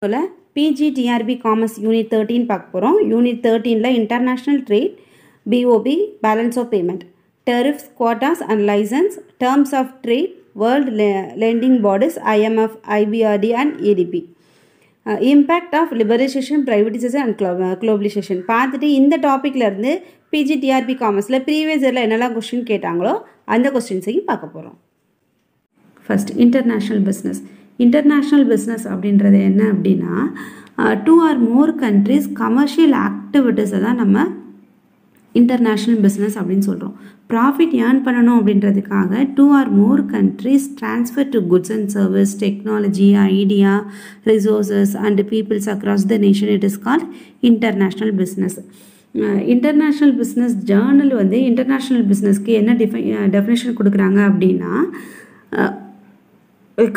PGTRB Commerce Unit 13 பார்க்க போகிறோம். Unit 13ல International Trade, BOP, Balance of Payment, Tariffs, Quotas and License, Terms of Trade, World Lending Bodies, IMF, IBRD and ADB. Impact of Liberalization, Privatization and Globalization. பார்த்துட்டு இந்த டாப்பிக்கில் இருந்து PGTRB Commerceல previous இயரில் என்னெல்லாம் question கேட்டாங்களோ அந்த கொஸ்டின்ஸையும் பார்க்க போகிறோம். First international business. International business அப்படின்றது என்ன அப்படின்னா 2 or more countries கமர்ஷியல் ஆக்டிவிட்டீஸை தான் நம்ம இன்டர்நேஷ்னல் பிஸ்னஸ் அப்படின்னு சொல்கிறோம். ப்ராஃபிட் ஏர்ன் பண்ணணும் அப்படின்றதுக்காக 2 or more countries transfer to goods and service, technology, idea, resources and peoples across the nation. It is called international business. International business Journal வந்து international பிஸ்னஸ்க்கு என்ன definition கொடுக்குறாங்க அப்படின்னா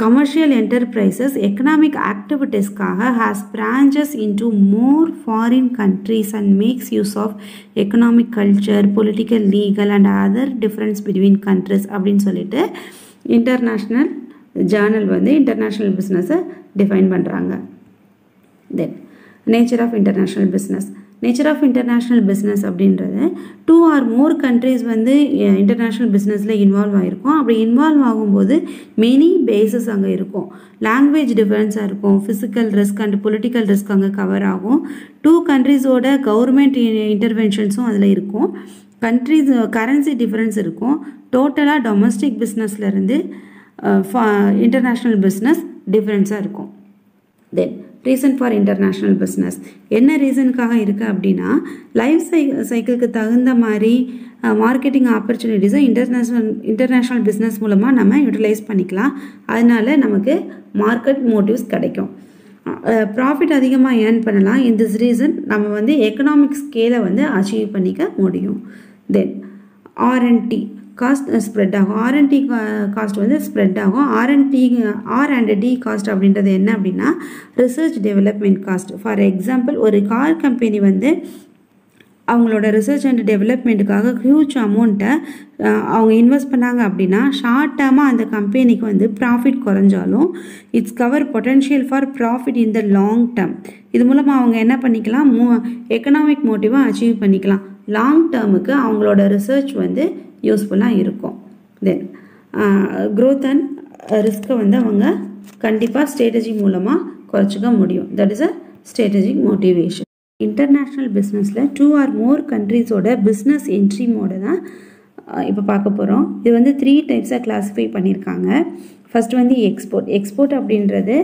commercial enterprises economic activitiesக்காக has branches into more foreign countries and makes use of economic culture, political, legal and other difference between countries அப்படின்னு சொல்லிட்டு international journal வந்து international பிஸ்னஸை define பண்ணுறாங்க. Then nature of international business. Nature of international business அப்படின்றது 2 or more countries வந்து international பிஸ்னஸில் involve ஆகிருக்கும். அப்படி இன்வால்வ் ஆகும்போது மெனி பேஸஸ் அங்கே இருக்கும். லாங்குவேஜ் டிஃப்ரென்ஸாக இருக்கும். Physical risk and political risk அங்கே கவர் ஆகும். 2 countries கவர்மெண்ட் இன்டர்வென்ஷன்ஸும் அதில் இருக்கும். கண்ட்ரிஸ் கரன்சி டிஃப்ரென்ஸ் இருக்கும். டோட்டலாக டொமஸ்டிக் பிஸ்னஸ்லேருந்து இன்டர்நேஷ்னல் பிஸ்னஸ் டிஃப்ரென்ஸாக இருக்கும். தென் ரீசன் ஃபார் இன்டர்நேஷ்னல் பிஸ்னஸ் என்ன ரீசனுக்காக இருக்குது அப்படின்னா லைஃப் சைக்கிளுக்கு தகுந்த மாதிரி மார்க்கெட்டிங் ஆப்பர்ச்சுனிட்டிஸை இன்டர்நேஷ்னல் பிஸ்னஸ் மூலமாக நம்ம யூட்டிலைஸ் பண்ணிக்கலாம். அதனால நமக்கு மார்க்கெட் மோட்டிவ்ஸ் கிடைக்கும். ப்ராஃபிட் அதிகமாக ஏர்ன் பண்ணலாம். இந்த ரீசன் நம்ம வந்து எக்கனாமிக் ஸ்கேலை வந்து அச்சீவ் பண்ணிக்க முடியும். தென் R&D காஸ்ட் ஸ்ப்ரெட் ஆகும். R&D காஸ்ட் வந்து ஸ்ப்ரெட் ஆகும். R&D காஸ்ட் அப்படின்றது என்ன அப்படின்னா research development cost. For example ஒரு கார் கம்பெனி வந்து அவங்களோட ரிசர்ச் அண்ட் டெவலப்மெண்ட்டுக்காக ஹியூஜ் அமௌண்ட்டை அவங்க இன்வெஸ்ட் பண்ணாங்க அப்படின்னா ஷார்ட் டேர்மாக அந்த கம்பெனிக்கு வந்து ப்ராஃபிட் குறைஞ்சாலும் it's cover potential for profit in the long term. இது மூலமாக அவங்க என்ன பண்ணிக்கலாம் எக்கனாமிக் மோட்டிவாக அச்சீவ் பண்ணிக்கலாம். லாங் டேர்முக்கு அவங்களோட ரிசர்ச் வந்து யூஸ்ஃபுல்லாக இருக்கும். தென் க்ரோத் அண்ட் ரிஸ்க்கை வந்து அவங்க கண்டிப்பாக ஸ்ட்ராட்டஜி மூலமாக குறைச்சிக்க முடியும். That is a strategic motivation. International பிஸ்னஸில் 2 or more countries business entry மோடை தான் இப்போ பார்க்க போகிறோம். இது வந்து 3 டைப்ஸாக கிளாஸிஃபை பண்ணியிருக்காங்க. ஃபர்ஸ்ட் வந்து எக்ஸ்போர்ட் அப்படின்றது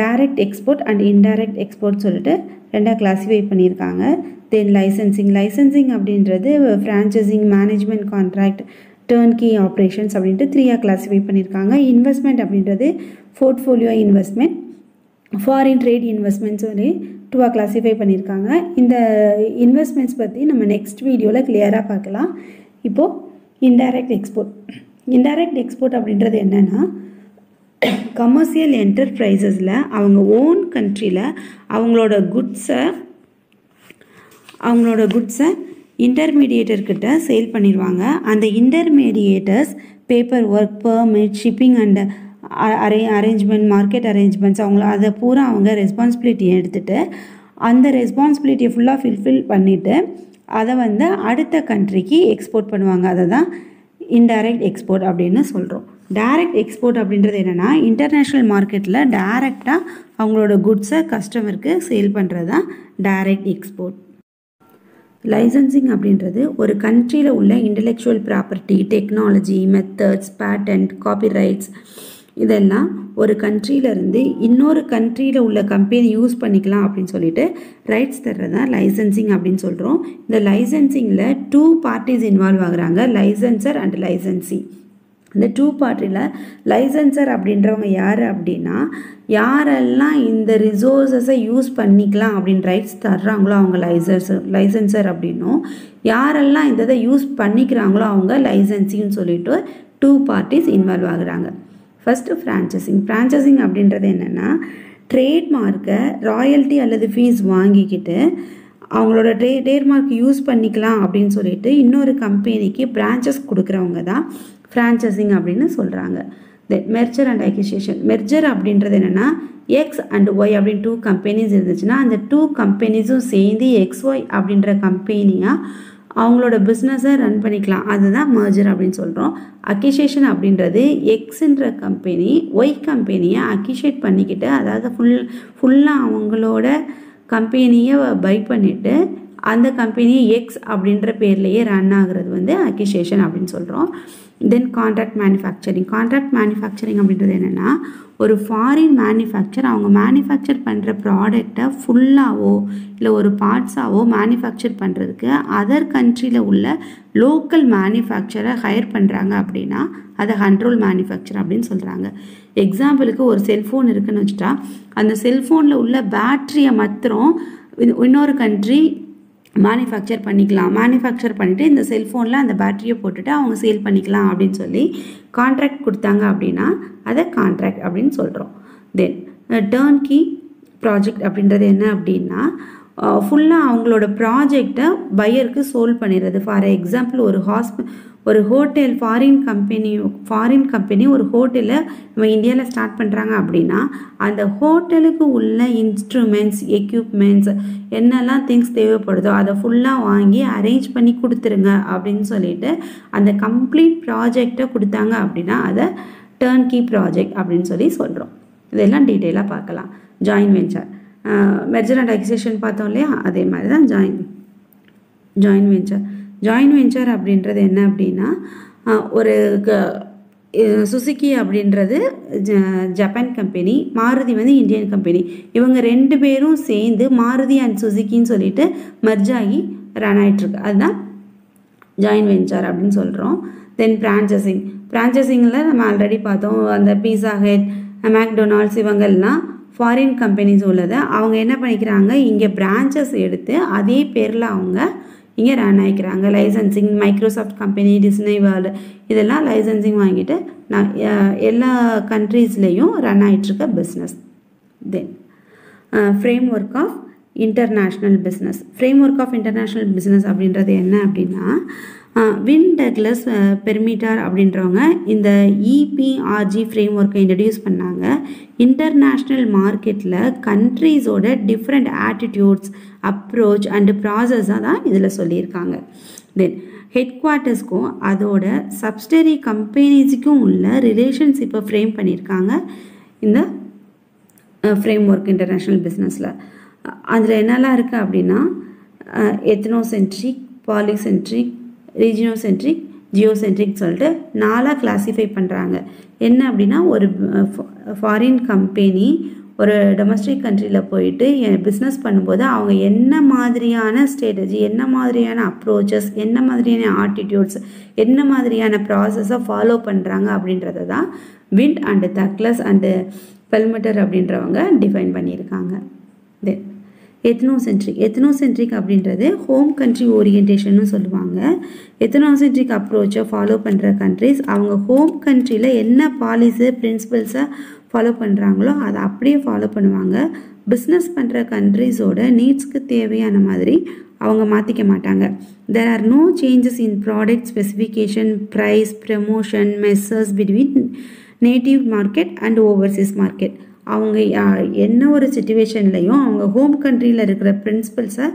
direct export and indirect export சொல்லிட்டு 2ஆக கிளாஸிஃபை பண்ணியிருக்காங்க. தென் லைசன்சிங் அப்படின்றது franchising, management contract, turnkey operations அப்படின்ட்டு 3ஆக கிளாஸிஃபை பண்ணியிருக்காங்க. இன்வெஸ்ட்மெண்ட் அப்படின்றது portfolio investment, foreign trade investment சொல்லி 2ஆக கிளாஸிஃபை பண்ணியிருக்காங்க. இந்த இன்வெஸ்ட்மெண்ட்ஸ் பற்றி நம்ம நெக்ஸ்ட் வீடியோவில் கிளியராக பார்க்கலாம். இப்போது இன்டைரக்ட் எக்ஸ்போர்ட் அப்படின்றது என்னென்னா கமர்ஷியல் என்டர்பிரைசஸில் அவங்க ஓன் கண்ட்ரியில் அவங்களோட குட்ஸை இன்டர்மீடியேட்டர்கிட்ட சேல் பண்ணிடுவாங்க. அந்த intermediators paper work, permit, shipping and arrangement, market arrangements அதை பூரா அவங்க ரெஸ்பான்சிபிலிட்டி எடுத்துகிட்டு அந்த ரெஸ்பான்சிபிலிட்டியை ஃபுல்லாக ஃபில்ஃபில் பண்ணிவிட்டு அதை வந்து அடுத்த கண்ட்ரிக்கு எக்ஸ்போர்ட் பண்ணுவாங்க. அதை தான் இன்டைரக்ட் எக்ஸ்போர்ட் அப்படின்னு சொல்கிறோம். டைரக்ட் எக்ஸ்போர்ட் அப்படின்றது என்னென்னா இன்டர்நேஷ்னல் மார்க்கெட்டில் டைரெக்டாக அவங்களோட குட்ஸை கஸ்டமருக்கு சேல் பண்ணுறது தான் டைரக்ட் எக்ஸ்போர்ட். லைசன்சிங் அப்படின்றது ஒரு கண்ட்ரியில் உள்ள intellectual property, technology, methods, patent, copyrights இதெல்லாம் ஒரு கண்ட்ரியிலேருந்து இன்னொரு கண்ட்ரியில் உள்ள கம்பெனி யூஸ் பண்ணிக்கலாம் அப்படின்னு சொல்லிட்டு ரைட்ஸ் தர்றது தான் லைசன்சிங் அப்படின்னு சொல்கிறோம். இந்த லைசன்சிங்கில் 2 parties இன்வால்வ் ஆகுறாங்க, லைசன்சர் அண்ட் லைசன்சி. இந்த 2 பார்ட்டியில் லைசன்சர் அப்படின்றவங்க யார் அப்படின்னா யாரெல்லாம் இந்த ரிசோர்ஸஸை யூஸ் பண்ணிக்கலாம் அப்படின்னு ரைட்ஸ் தர்றாங்களோ அவங்க லைசன்சர் அப்படின்னும், யாரெல்லாம் இந்த இதை யூஸ் பண்ணிக்கிறாங்களோ அவங்க லைசன்சின்னு சொல்லிட்டு 2 parties இன்வால்வ் ஆகுறாங்க. ஃபஸ்ட்டு ஃப்ரான்ச்சைசிங் அப்படின்றது என்னென்னா ட்ரேட்மார்க்கை ராயல்ட்டி அல்லது ஃபீஸ் வாங்கிக்கிட்டு அவங்களோட ட்ரேட்மார்க் யூஸ் பண்ணிக்கலாம் அப்படின்னு சொல்லிட்டு இன்னொரு கம்பெனிக்கு பிரான்ச்சஸ் கொடுக்குறவங்க தான் ஃப்ரான்ச்சைசிங் அப்படின்னு சொல்கிறாங்க. தென் மெர்ஜர் அண்ட் அக்விசிஷன். மெர்ஜர் அப்படின்றது என்னென்னா எக்ஸ் அண்ட் ஒய் அப்படின்னு 2 கம்பெனிஸ் இருந்துச்சுன்னா அந்த 2 கம்பெனிஸும் சேர்ந்து XY அப்படின்ற கம்பெனியாக அவங்களோட பிஸ்னஸை ரன் பண்ணிக்கலாம். அதுதான் மர்ஜர் அப்படின்னு சொல்கிறோம். அக்விசிஷன் அப்படின்றது எக்ஸுன்ற கம்பெனி ஒய் கம்பெனியை அக்விஷேட் பண்ணிக்கிட்டு, அதாவது ஃபுல்லாக அவங்களோட கம்பெனியை பை பண்ணிவிட்டு அந்த கம்பெனி எக்ஸ் அப்படின்ற பேர்லேயே ரன் ஆகுறது வந்து அக்விசிஷன் அப்படின்னு சொல்கிறோம். தென் கான்ட்ராக்ட் மேனுஃபேக்சரிங். கான்ட்ராக்ட் மேனுஃபேக்சரிங் அப்படின்றது என்னென்னா ஒரு ஃபாரின் மேனுஃபேக்சர் அவங்க மேனுஃபேக்சர் பண்ணுற ப்ராடக்டை ஃபுல்லாகவோ இல்லை ஒரு பார்ட்ஸாகவோ மேனுஃபேக்சர் பண்ணுறதுக்கு அதர் கண்ட்ரியில் உள்ள லோக்கல் மேனுஃபேக்சரை ஹையர் பண்ணுறாங்க அப்படின்னா அதை கண்ட்ரோல் மேனுஃபேக்சர் அப்படின்னு சொல்கிறாங்க. எக்ஸாம்பிளுக்கு ஒரு செல்ஃபோன் இருக்குதுன்னு வச்சுட்டா அந்த செல்ஃபோனில் உள்ள பேட்ரியை மாத்திரம் இன்னொரு கண்ட்ரி மேனுஃபேக்சர் பண்ணிக்கலாம். மேனுஃபேக்சர் பண்ணிவிட்டு இந்த செல்ஃபோனில் அந்த பேட்டரியை போட்டுட்டு அவங்க சேல் பண்ணிக்கலாம் அப்படின்னு சொல்லி கான்ட்ராக்ட் கொடுத்தாங்க அப்படின்னா அதை கான்ட்ராக்ட் அப்படின்னு சொல்கிறோம். தென் டர்ன்கி ப்ராஜெக்ட் அப்படின்றது என்ன அப்படின்னா ஃபுல்லாக அவங்களோட ப்ராஜெக்டை பையருக்கு சோல்வ் பண்ணிடுறது. ஃபார் எக்ஸாம்பிள் ஒரு ஹோட்டல் ஃபாரின் கம்பெனி ஒரு ஹோட்டலை நம்ம இந்தியாவில் ஸ்டார்ட் பண்ணுறாங்க அப்படின்னா அந்த ஹோட்டலுக்கு உள்ள இன்ஸ்ட்ருமெண்ட்ஸ் எக்யூப்மெண்ட்ஸ் என்னெல்லாம் திங்ஸ் தேவைப்படுதோ அதை ஃபுல்லாக வாங்கி அரேஞ்ச் பண்ணி கொடுத்துருங்க அப்படின்னு சொல்லிட்டு அந்த கம்ப்ளீட் ப்ராஜெக்டை கொடுத்தாங்க அப்படின்னா அதை டர்ன்கி ப்ராஜெக்ட் அப்படின்னு சொல்லி சொல்கிறோம். இதெல்லாம் டீட்டெயிலாக பார்க்கலாம். Join venture, merger and acquisition பார்த்தோம் இல்லையா, அதே மாதிரி தான் ஜாயின் வெஞ்சர். ஜாயின் வெஞ்சர் அப்படின்றது என்ன அப்படின்னா ஒரு சுசுகி அப்படின்றது ஜப்பான் கம்பெனி, மாருதி வந்து இந்தியன் கம்பெனி. இவங்க 2 பேரும் சேர்ந்து மாருதி அண்ட் சுசுக்கின்னு சொல்லிட்டு மெர்ஜ் ஆகி ரன் ஆகிட்டுருக்கு. அதுதான் ஜாயின் வெஞ்சர் அப்படின்னு சொல்கிறோம். தென் பிரான்ச்சசிங்கில் நம்ம ஆல்ரெடி பார்த்தோம். அந்த பீஸா ஹட், மேக்டொனால்ட்ஸ் இவங்கெல்லாம் ஃபாரின் கம்பெனிஸ் உள்ளதை அவங்க என்ன பண்ணிக்கிறாங்க இங்கே பிரான்ச்சஸ் எடுத்து அதே பேரில் அவங்க இங்கே ரன் ஆகிக்கிறாங்க. Licensing Microsoft company, Disney world இதெல்லாம் லைசன்சிங் வாங்கிட்டு நான் எல்லா கண்ட்ரீஸ்லேயும் ரன் ஆகிட்டுருக்க business. Then framework of international business. Framework of international business அப்படின்றது என்ன அப்படின்னா வின் டக்லஸ் பெர்மிட்டார் அப்படின்றவங்க இந்த EPRG ஃப்ரேம் ஒர்க்கை இன்ட்ரடியூஸ் பண்ணாங்க. இன்டர்நேஷ்னல் மார்க்கெட்டில் கண்ட்ரீஸோட டிஃப்ரெண்ட் ஆட்டிடியூட்ஸ் அப்ரோச் அண்டு ப்ராசஸாக தான் இதில் சொல்லியிருக்காங்க. தென் ஹெட் குவார்ட்டர்ஸ்க்கும் அதோட சப்சிடரி கம்பெனிஸுக்கும் உள்ள ரிலேஷன்ஷிப்பை ஃப்ரேம் பண்ணியிருக்காங்க இந்த ஃப்ரேம் ஒர்க் இன்டர்நேஷ்னல் பிஸ்னஸில். அதில் என்னெல்லாம் இருக்குது அப்படின்னா எத்னோசென்ட்ரிக், பாலிசென்ட்ரிக், ரீஜியோசென்ட்ரிக், ஜியோசென்ட்ரிக் சொல்லிட்டு 4 கிளாஸிஃபை பண்ணுறாங்க. என்ன அப்படின்னா ஒரு ஃபாரின் கம்பெனி ஒரு டொமஸ்டிக் கண்ட்ரியில் போயிட்டு பிஸ்னஸ் பண்ணும்போது அவங்க என்ன மாதிரியான ஸ்ட்ராட்டஜி, என்ன மாதிரியான அப்ரோச்சஸ், என்ன மாதிரியான ஆட்டிடியூட்ஸ், என்ன மாதிரியான ப்ராசஸை ஃபாலோ பண்ணுறாங்க அப்படின்றத தான் விண்ட் அண்டு தக்லஸ் அண்டு பெல்மெட்டர் அப்படின்றவங்க டிஃபைன் பண்ணியிருக்காங்க. தென் எத்னோசென்ட்ரிக் அப்படின்றது ஹோம் கண்ட்ரி ஓரியன்டேஷன்னு சொல்லுவாங்க. எத்னோசென்ட்ரிக் அப்ரோச்சை ஃபாலோ பண்ணுற கண்ட்ரிஸ் அவங்க ஹோம் கண்ட்ரியில் என்ன பாலிசி பிரின்சிபல்ஸை ஃபாலோ பண்ணுறாங்களோ அதை அப்படியே ஃபாலோ பண்ணுவாங்க. பிஸ்னஸ் பண்ணுற கண்ட்ரிஸோட நீட்ஸ்க்கு தேவையான மாதிரி அவங்க மாற்றிக்க மாட்டாங்க. There are no changes in product specification, price, promotion measures between native market and overseas market. அவங்க என்ன ஒரு சிச்சுவேஷன்லையும் அவங்க ஹோம் கண்ட்ரியில் இருக்கிற பிரின்சிபல்ஸை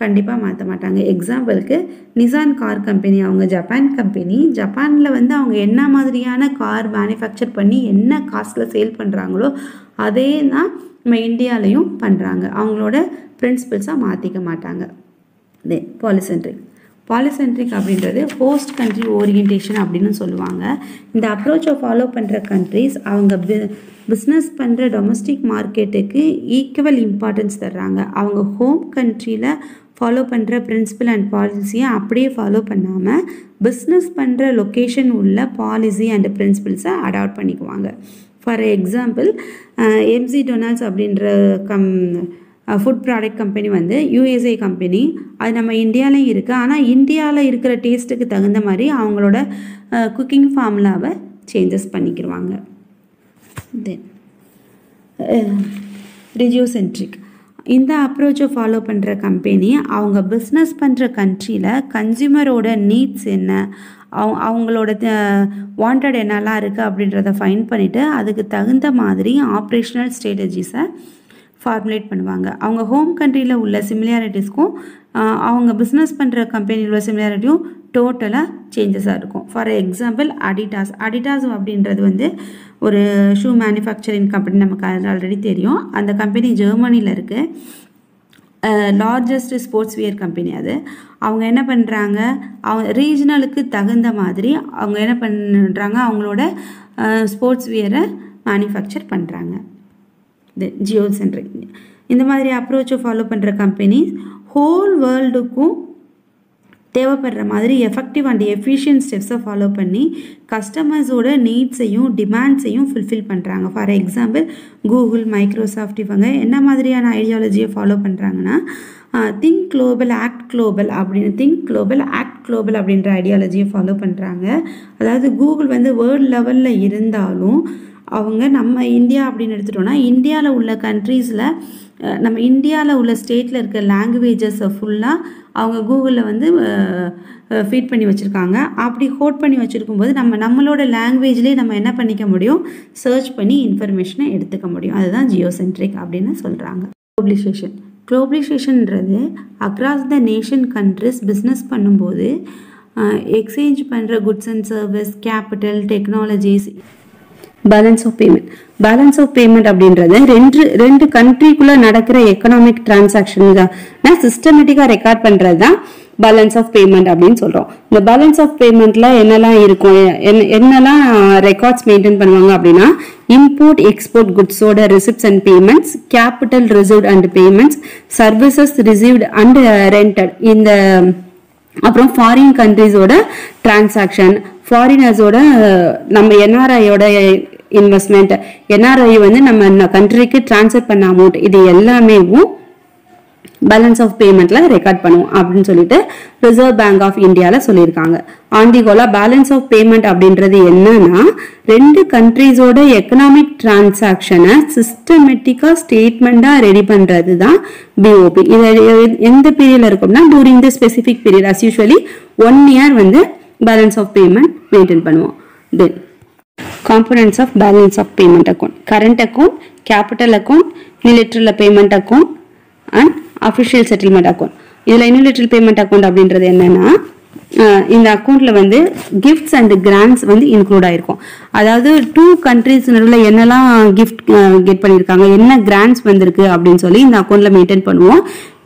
கண்டிப்பாக மாற்ற மாட்டாங்க. எக்ஸாம்பிளுக்கு நிசான் கார் கம்பெனி, அவங்க ஜப்பான் கம்பெனி. ஜப்பானில் வந்து அவங்க என்ன மாதிரியான கார் மேனுஃபேக்சர் பண்ணி என்ன காஸ்ட்டில் சேல் பண்ணுறாங்களோ அதே தான் நம்ம இந்தியாலையும் பண்ணுறாங்க. அவங்களோட பிரின்சிபல்ஸாக மாற்றிக்க மாட்டாங்க. பாலிசென்ட்ரிக் அப்படின்றது ஹோஸ்ட் கண்ட்ரி ஓரியன்டேஷன் அப்படின்னு சொல்லுவாங்க. இந்த அப்ரோச்சை ஃபாலோ பண்ணுற கண்ட்ரிஸ் அவங்க பிஸ்னஸ் பண்ணுற டொமஸ்டிக் மார்க்கெட்டுக்கு ஈக்குவல் இம்பார்ட்டன்ஸ் தர்றாங்க. அவங்க ஹோம் கண்ட்ரியில் ஃபாலோ பண்ணுற பிரின்சிபல் அண்ட் பாலிசியை அப்படியே ஃபாலோ பண்ணாமல் பிஸ்னஸ் பண்ணுற லொக்கேஷன் உள்ள பாலிசி அண்ட் பிரின்சிபல்ஸை அடாப்ட் பண்ணிக்குவாங்க. ஃபார் எக்ஸாம்பிள் McDonald's அப்படின்ற ஃபுட் ப்ராடக்ட் கம்பெனி வந்து USA கம்பெனி. அது நம்ம இந்தியாவிலையும் இருக்குது. ஆனால் இந்தியாவில் இருக்கிற டேஸ்ட்டுக்கு தகுந்த மாதிரி அவங்களோட குக்கிங் ஃபார்முலாவை சேஞ்சஸ் பண்ணிக்கிடுவாங்க. தென் ரிஜியோசென்ட்ரிக் இந்த அப்ரோச்சை ஃபாலோ பண்ணுற கம்பெனி அவங்க பிஸ்னஸ் பண்ணுற கண்ட்ரியில் கன்சியூமரோட நீட்ஸ் என்ன, அவங்களோட வாண்டட் என்னெல்லாம் இருக்குது அப்படின்றத ஃபைண்ட் பண்ணிவிட்டு அதுக்கு தகுந்த மாதிரி ஆப்ரேஷனல் ஸ்ட்ராட்டஜிஸை ஃபார்முலேட் பண்ணுவாங்க. அவங்க ஹோம் கண்ட்ரியில் உள்ள சிமிலாரிட்டிஸ்க்கும் அவங்க பிஸ்னஸ் பண்ணுற கம்பெனியில் உள்ள சிமிலாரிட்டியும் டோட்டலாக சேஞ்சஸாக இருக்கும். ஃபார் எக்ஸாம்பிள் அடிடாஸ் அப்படின்றது வந்து ஒரு ஷூ மேனுஃபேக்சரிங் கம்பெனி, நமக்கு ஆல்ரெடி தெரியும். அந்த கம்பெனி ஜெர்மனியில் இருக்குது. லார்ஜஸ்ட் ஸ்போர்ட்ஸ் வியர் கம்பெனி அது. அவங்க என்ன பண்ணுறாங்க, அவங்க ரீஜனலுக்கு தகுந்த மாதிரி அவங்க என்ன பண்ணுறாங்க, அவங்களோட ஸ்போர்ட்ஸ் வியரை மேனுஃபேக்சர் பண்ணுறாங்க. ஜியோசென்ட்ரிக் இந்த மாதிரி அப்ரோச்சை ஃபாலோ பண்ணுற கம்பெனி ஹோல் வேர்ல்டுக்கும் தேவைப்படுற மாதிரி எஃபெக்டிவ் அண்ட் எஃபிஷியன்ட் ஸ்டெப்ஸை ஃபாலோ பண்ணி கஸ்டமர்ஸோட நீட்ஸையும் டிமாண்ட்ஸையும் ஃபுல்ஃபில் பண்ணுறாங்க. ஃபார் எக்ஸாம்பிள் கூகுள், மைக்ரோசாஃப்ட் இவங்க என்ன மாதிரியான ஐடியாலஜியை ஃபாலோ பண்ணுறாங்கன்னா திங்க் குளோபல் ஆக்ட் குளோபல் அப்படின்ற ஐடியாலஜியை ஃபாலோ பண்ணுறாங்க. அதாவது கூகுள் வந்து வேர்ல்டு லெவலில் இருந்தாலும் அவங்க நம்ம இந்தியா அப்படின்னு எடுத்துட்டோம்னா இந்தியாவில் உள்ள கண்ட்ரீஸில் நம்ம இந்தியாவில் உள்ள ஸ்டேட்டில் இருக்க லாங்குவேஜஸை ஃபுல்லாக அவங்க கூகுளில் வந்து ஃபீட் பண்ணி வச்சுருக்காங்க. அப்படி ஹோட் பண்ணி வச்சுருக்கும்போது நம்மளோட லாங்குவேஜ்லேயே நம்ம என்ன பண்ணிக்க முடியும், சர்ச் பண்ணி இன்ஃபர்மேஷனை எடுத்துக்க முடியும். அதுதான் ஜியோசென்ட்ரிக் அப்படின்னு சொல்கிறாங்க. குளோபலைசேஷன்ன்றது across the nation countries business பண்ணும்போது எக்ஸ்சேஞ்ச் பண்ணுற goods and service, capital, technologies. Balance of payment அப்படின்றது ரெண்டு கண்ட்ரிக்குள்ள நடக்கிற எக்கனாமிக் டிரான்சாக்ஷன் தான் சிஸ்டமேட்டிக்கா ரெக்கார்ட் பண்றது தான் பேலன்ஸ் ஆஃப் பேமெண்ட் அப்படின்னு சொல்றோம். இந்த பேலன்ஸ் ஆஃப் பேமெண்ட்ல என்னெல்லாம் இருக்கும், என்னெல்லாம் ரெக்கார்ட்ஸ் மெயின்டைன் பண்ணுவாங்க அப்படின்னா இம்போர்ட் எக்ஸ்போர்ட் குட்ஸோட receipts and payments, capital reserved and payments, services received and rendered, இந்த அப்புறம் ஃபாரின் கண்ட்ரிஸோட டிரான்சாக்ஷன், ஃபாரினர்ஸோட நம்ம என்ஆர்ஐயோட இன்வெஸ்ட்மெண்ட், என்ஆர்ஐ வந்து நம்ம கண்ட்ரிக்கு டிரான்ஸ்ஃபர் பண்ண அமௌண்ட், இது எல்லாமே பேலன்ஸ் ஆஃப் பேமெண்ட்ல ரெக்கார்ட் பண்ணுவோம் அப்படின்னு சொல்லிட்டு ரிசர்வ் பேங்க் ஆஃப் இந்தியால சொல்லியிருக்காங்க. ஆண்டிகோலா பேலன்ஸ் ஆஃப் பேமெண்ட் அப்படின்றது என்னன்னா ரெண்டு கண்ட்ரிஸோட எக்கனாமிக் டிரான்சாக்ஷனை சிஸ்டமேட்டிக்கா ஸ்டேட்மெண்டா ரெடி பண்றது தான் பிஓபி. இது எந்த பீரியட்ல இருக்கும்னா during the specific period, as usually 1 year வந்து பேலன்ஸ் ஆஃப் பேமெண்ட் மெயின்டைன் பண்ணுவோம். Then components of balance of payment account: current account, capital account, unilateral payment account and official settlement account. இதுல unilateral payment account அப்படின்றது என்னன்னா இந்த அக்கௌண்ட்ல வந்து gifts and grants வந்து include ஆயிருக்கும். அதாவது 2 countries நடுவில் என்னெல்லாம் கிஃப்ட் கெட் பண்ணியிருக்காங்க, என்ன கிராண்ட்ஸ் வந்திருக்கு அப்படின்னு சொல்லி இந்த அக்கௌண்ட்ல மெயின்டைன் பண்ணுவோம்.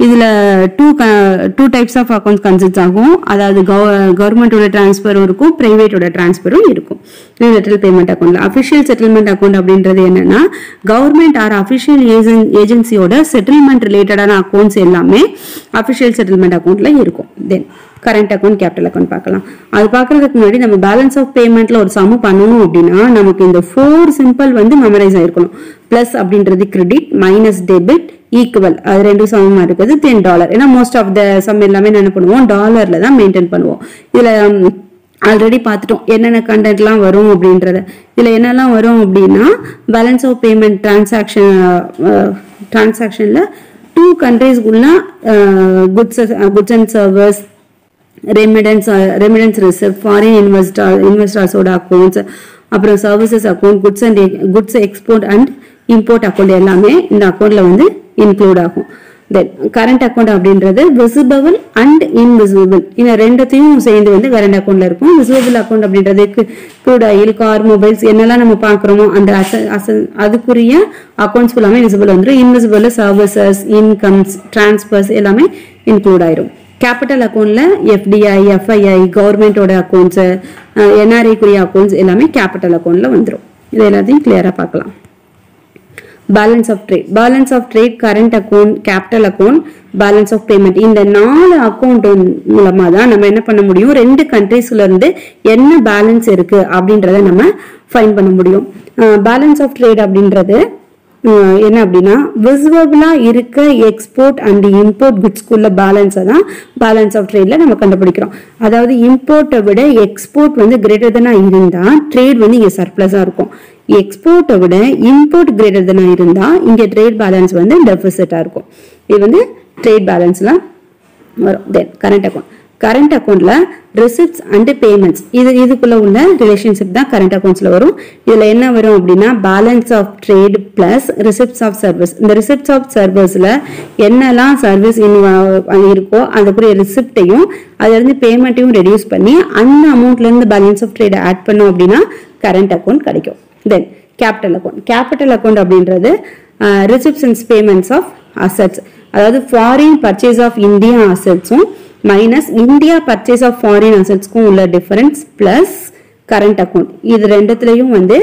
இதுல two types of accounts consist ஆகும். அதாவது கவர்மெண்டோட டிரான்ஸ்பரும் இருக்கும், பிரைவேட்டோட டிரான்ஸ்பரும் இருக்கும். யூனிலேட்டரல் பேமெண்ட் அக்கௌண்ட்ல அஃபிஷியல் செட்டில்மெண்ட் அக்கௌண்ட் அப்படின்றது என்னன்னா கவர்மெண்ட் ஆர் அஃபிஷியல் ஏஜென்சியோட செட்டில்மெண்ட் ரிலேட்டடான அக்கௌண்ட்ஸ் எல்லாமே அஃபிஷியல் செட்டில்மெண்ட் அக்கௌண்ட்ல இருக்கும். Then current account, capital account பார்க்கலாம். அது பார்க்கறதுக்கு முன்னாடி நம்ம பேலன்ஸ் ஆஃப் பேமெண்ட்ல ஒரு சம் பண்ணணும் அப்படின்னா நமக்கு இந்த 4 சிம்பிள் வந்து மெமரைஸ் ஆயிருக்கணும். பிளஸ் அப்படின்றது கிரெடிட், மைனஸ் டெபிட், ஈக்குவல், அது ரெண்டும் சமமா இருக்குது, $10. ஏன்னா மோஸ்ட் ஆஃப் த சம் எல்லாமே என்ன பண்ணுவோம், டாலர்ல தான் மெயின்டைன் பண்ணுவோம். இதுல ஆல்ரெடி பார்த்துட்டோம் என்னென்ன கண்டென்ட்லாம் வரும் அப்படின்றத. இதுல என்னெல்லாம் வரும் அப்படின்னா பேலன்ஸ் ஆஃப் பேமெண்ட் டிரான்சாக்ஷன்ல 2 countries-குள்ள goods and service, remittance receipt, foreign இன்வெஸ்டர்ஸோட அக்கௌண்ட்ஸ், அப்புறம் services account, goods export and import account எல்லாமே இந்த அக்கௌண்ட்ல வந்து இன்க்ளூட் ஆகும். தென் கரண்ட் அக்கௌண்ட் அப்படின்றது விசிபிள் அண்ட் இன்விசிபிள், இந்த ரெண்டத்தையும் சேர்ந்து வந்து கரண்ட் அக்கௌண்ட்ல இருக்கும். விசிபிள் அக்கௌண்ட் அப்படின்றது க்ரூட் ஆயில், கார், மொபைல்ஸ் என்னெல்லாம் நம்ம பாக்குறோமோ அந்த அதுக்குரிய அக்கௌண்ட்ஸ் எல்லாமே விசிபிள் வந்துடும். இன்விசிபிள் சர்வீசஸ், இன்கம்ஸ், டிரான்ஸ்பர்ஸ் எல்லாமே இன்க்ளூட் ஆயிரும். கேபிட்டல் அக்கௌண்ட்ல எஃப்டிஐ, எஃப்ஐஐ, கவர்மெண்டோட அக்கௌண்ட்ஸ், என்ஆர்ஐக்குரிய அக்கௌண்ட்ஸ் எல்லாமே கேபிட்டல் அக்கௌண்ட்ல வந்துடும். இது எல்லாத்தையும் கிளியரா பார்க்கலாம். Balance of trade, current account, capital account, balance of payment, இந்த 4 அக்கௌண்ட் மூலமா தான் நம்ம என்ன பண்ண முடியும், 2 countries-ல இருந்து என்ன பேலன்ஸ் இருக்கு அப்படின்றத நம்ம ஃபைண்ட் பண்ண முடியும். பேலன்ஸ் ஆஃப் ட்ரேட் அப்படின்றது என்ன அப்படின்னா விசிபிளா இருக்க எக்ஸ்போர்ட் அண்ட் இம்போர்ட் குட்ஸ்குள்ள பேலன்ஸை தான் பேலன்ஸ் ஆஃப் ட்ரேட்ல நம்ம கண்டுபிடிக்கிறோம். அதாவது இம்போர்ட்டை விட எக்ஸ்போர்ட் வந்து கிரேட்டர் தானா இருந்தா ட்ரேட் வந்து இங்க சர்ப்ளஸா இருக்கும். எக்ஸ்போர்ட்டை விட இம்போர்ட் கிரேட்டர் தானா இருந்தா இங்க ட்ரேட் பேலன்ஸ் வந்து டெபிசிட்டா இருக்கும். இது வந்து ட்ரேட் பேலன்ஸ்ல வரும். தென் கரண்ட் அக்கௌண்ட்ல ரிசிப்ட்ஸ் அண்ட் பேமெண்ட்ஸ் இதுக்குள்ள உள்ள ரிலேஷன்ஷிப் தான் கரண்ட் அக்கௌண்ட்ஸ்ல வரும். இதுல என்ன வரும் அப்படின்னா balance of trade plus receipts of service. இந்த ரிசிப்ட்ஸ் ஆஃப் சர்வீஸ்ல என்னெல்லாம் சர்வீஸ் இருக்கோ அதுக்குரிய ரிசிப்டையும் அதுல இருந்து பேமெண்ட்டையும் ரெடியூஸ் பண்ணி அந்த அமௌண்ட்ல இருந்து பேலன்ஸ் ஆஃப் ட்ரேட் ஆட் பண்ணோம் அப்படின்னா கரண்ட் அக்கௌண்ட் கிடைக்கும். தென் கேபிட்டல் அக்கௌண்ட் அப்படின்றது receipts and payments of assets. அதாவது ஃபாரின் பர்ச்சேஸ் ஆஃப் இந்தியா அசெட்ஸும் minus India purchase of foreign அசெட்ஸ்க்கும் உள்ள டிஃபரன்ஸ் பிளஸ் கரண்ட் அக்கௌண்ட். இது ரெண்டுத்துலயும் வந்து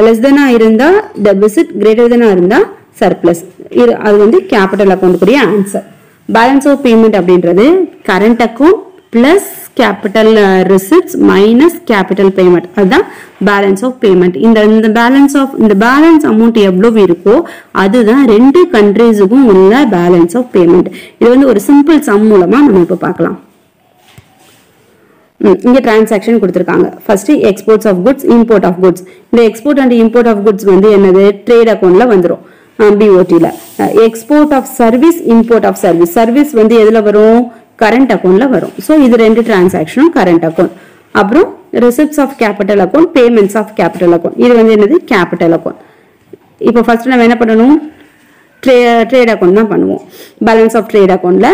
லெஸ் தெனா இருந்தா டெபிசிட், கிரேட்டர் தெனா இருந்தா சர்ப்ளஸ். அது வந்து கேபிட்டல் அக்கௌண்ட் கூடிய ஆன்சர். பேலன்ஸ் ஆஃப் பேமெண்ட் அப்படின்றது current account plus capital receipts minus capital payment. அதுதான் பேலன்ஸ் ஆஃப் பேமெண்ட். இந்த பேலன்ஸ் அமௌண்ட் எவ்வளவு இருக்கோ அதுதான் ரெண்டு கண்ட்ரீஸுக்கும் உள்ள பேலன்ஸ் ஆஃப் பேமெண்ட். இது வந்து ஒரு சிம்பிள் சம் மூலமா நம்ம இப்ப பார்க்கலாம். இங்க டிரான்சாக்ஷன் கொடுத்திருக்காங்க. First exports of goods, import of goods. இந்த export and import of goods வந்து என்னது ட்ரேட் அக்கௌண்ட்ல வந்துரும். பிஓடில export of service, import of service. Service வந்து எதுல வரும் கரண்ட் அக்கௌண்ட்ல வரும். சோ இது ரெண்டு டிரான்சாக்ஷனும் கரண்ட் அக்கௌண்ட். அப்புறம் receipts of capital account, payments of capital account. இது வந்து என்னது கேபிட்டல் அக்கௌண்ட். இப்போ ஃபர்ஸ்ட் நம்ம என்ன பண்ணணும் ட்ரேட் அக்கௌண்ட் தான் பண்ணுவோம். பேலன்ஸ் ஆஃப் ட்ரேட் அக்கௌண்ட்ல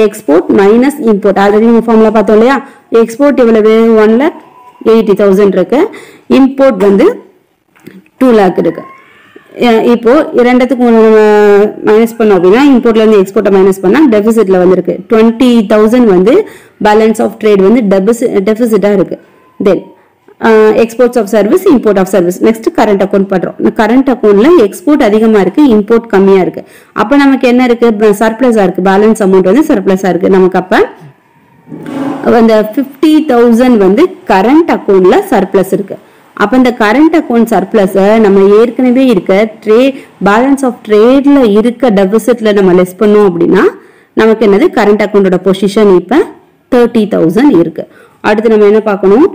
export minus import. Already formula பார்த்தோம் இல்லையா. எக்ஸ்போர்ட் எவ்வளவு 1,80,000 இருக்கு. இம்போர்ட் வந்து 2 lakh இருக்கு. இப்போ ரெண்டுத்துக்கும் மைனஸ் பண்ணோம் அப்படின்னா இம்போர்ட்ல இருந்து எக்ஸ்போர்ட்டை மைனஸ் பண்ணா டெபிசிட்ல வந்திருக்கு. 20,000 வந்து பேலன்ஸ் ஆஃப் ட்ரேட் வந்து டெபிசிட்டா இருக்கு. Then exports of service, import of service. Next current account பண்றோம். கரண்ட் அக்கௌண்ட்ல எக்ஸ்போர்ட் அதிகமா இருக்கு, இம்போர்ட் கம்மியா இருக்கு. அப்ப நமக்கு என்ன இருக்கு சர்ப்ளஸா இருக்கு. பேலன்ஸ் அமௌண்ட் வந்து சர்ப்ளஸா இருக்கு. நமக்கு அப்ப அந்த 50,000 வந்து கரண்ட் அக்கௌண்ட்ல சர்ப்ளஸ் இருக்கு. அப்ப இந்த கரண்ட் அக்கௌண்ட் சர்ப்ளஸ் நம்ம ஏற்கனவே இருக்க பேலன்ஸ் ஆஃப் ட்ரேட்ல இருக்க டெபிசிட்ல நம்ம லெஸ் பண்ணோம் அப்படின்னா நமக்கு என்னது கரண்ட் அக்கௌண்டோட பொசிஷன் இப்ப 30,000 இருக்கு. அடுத்து நம்ம என்ன பார்க்கணும்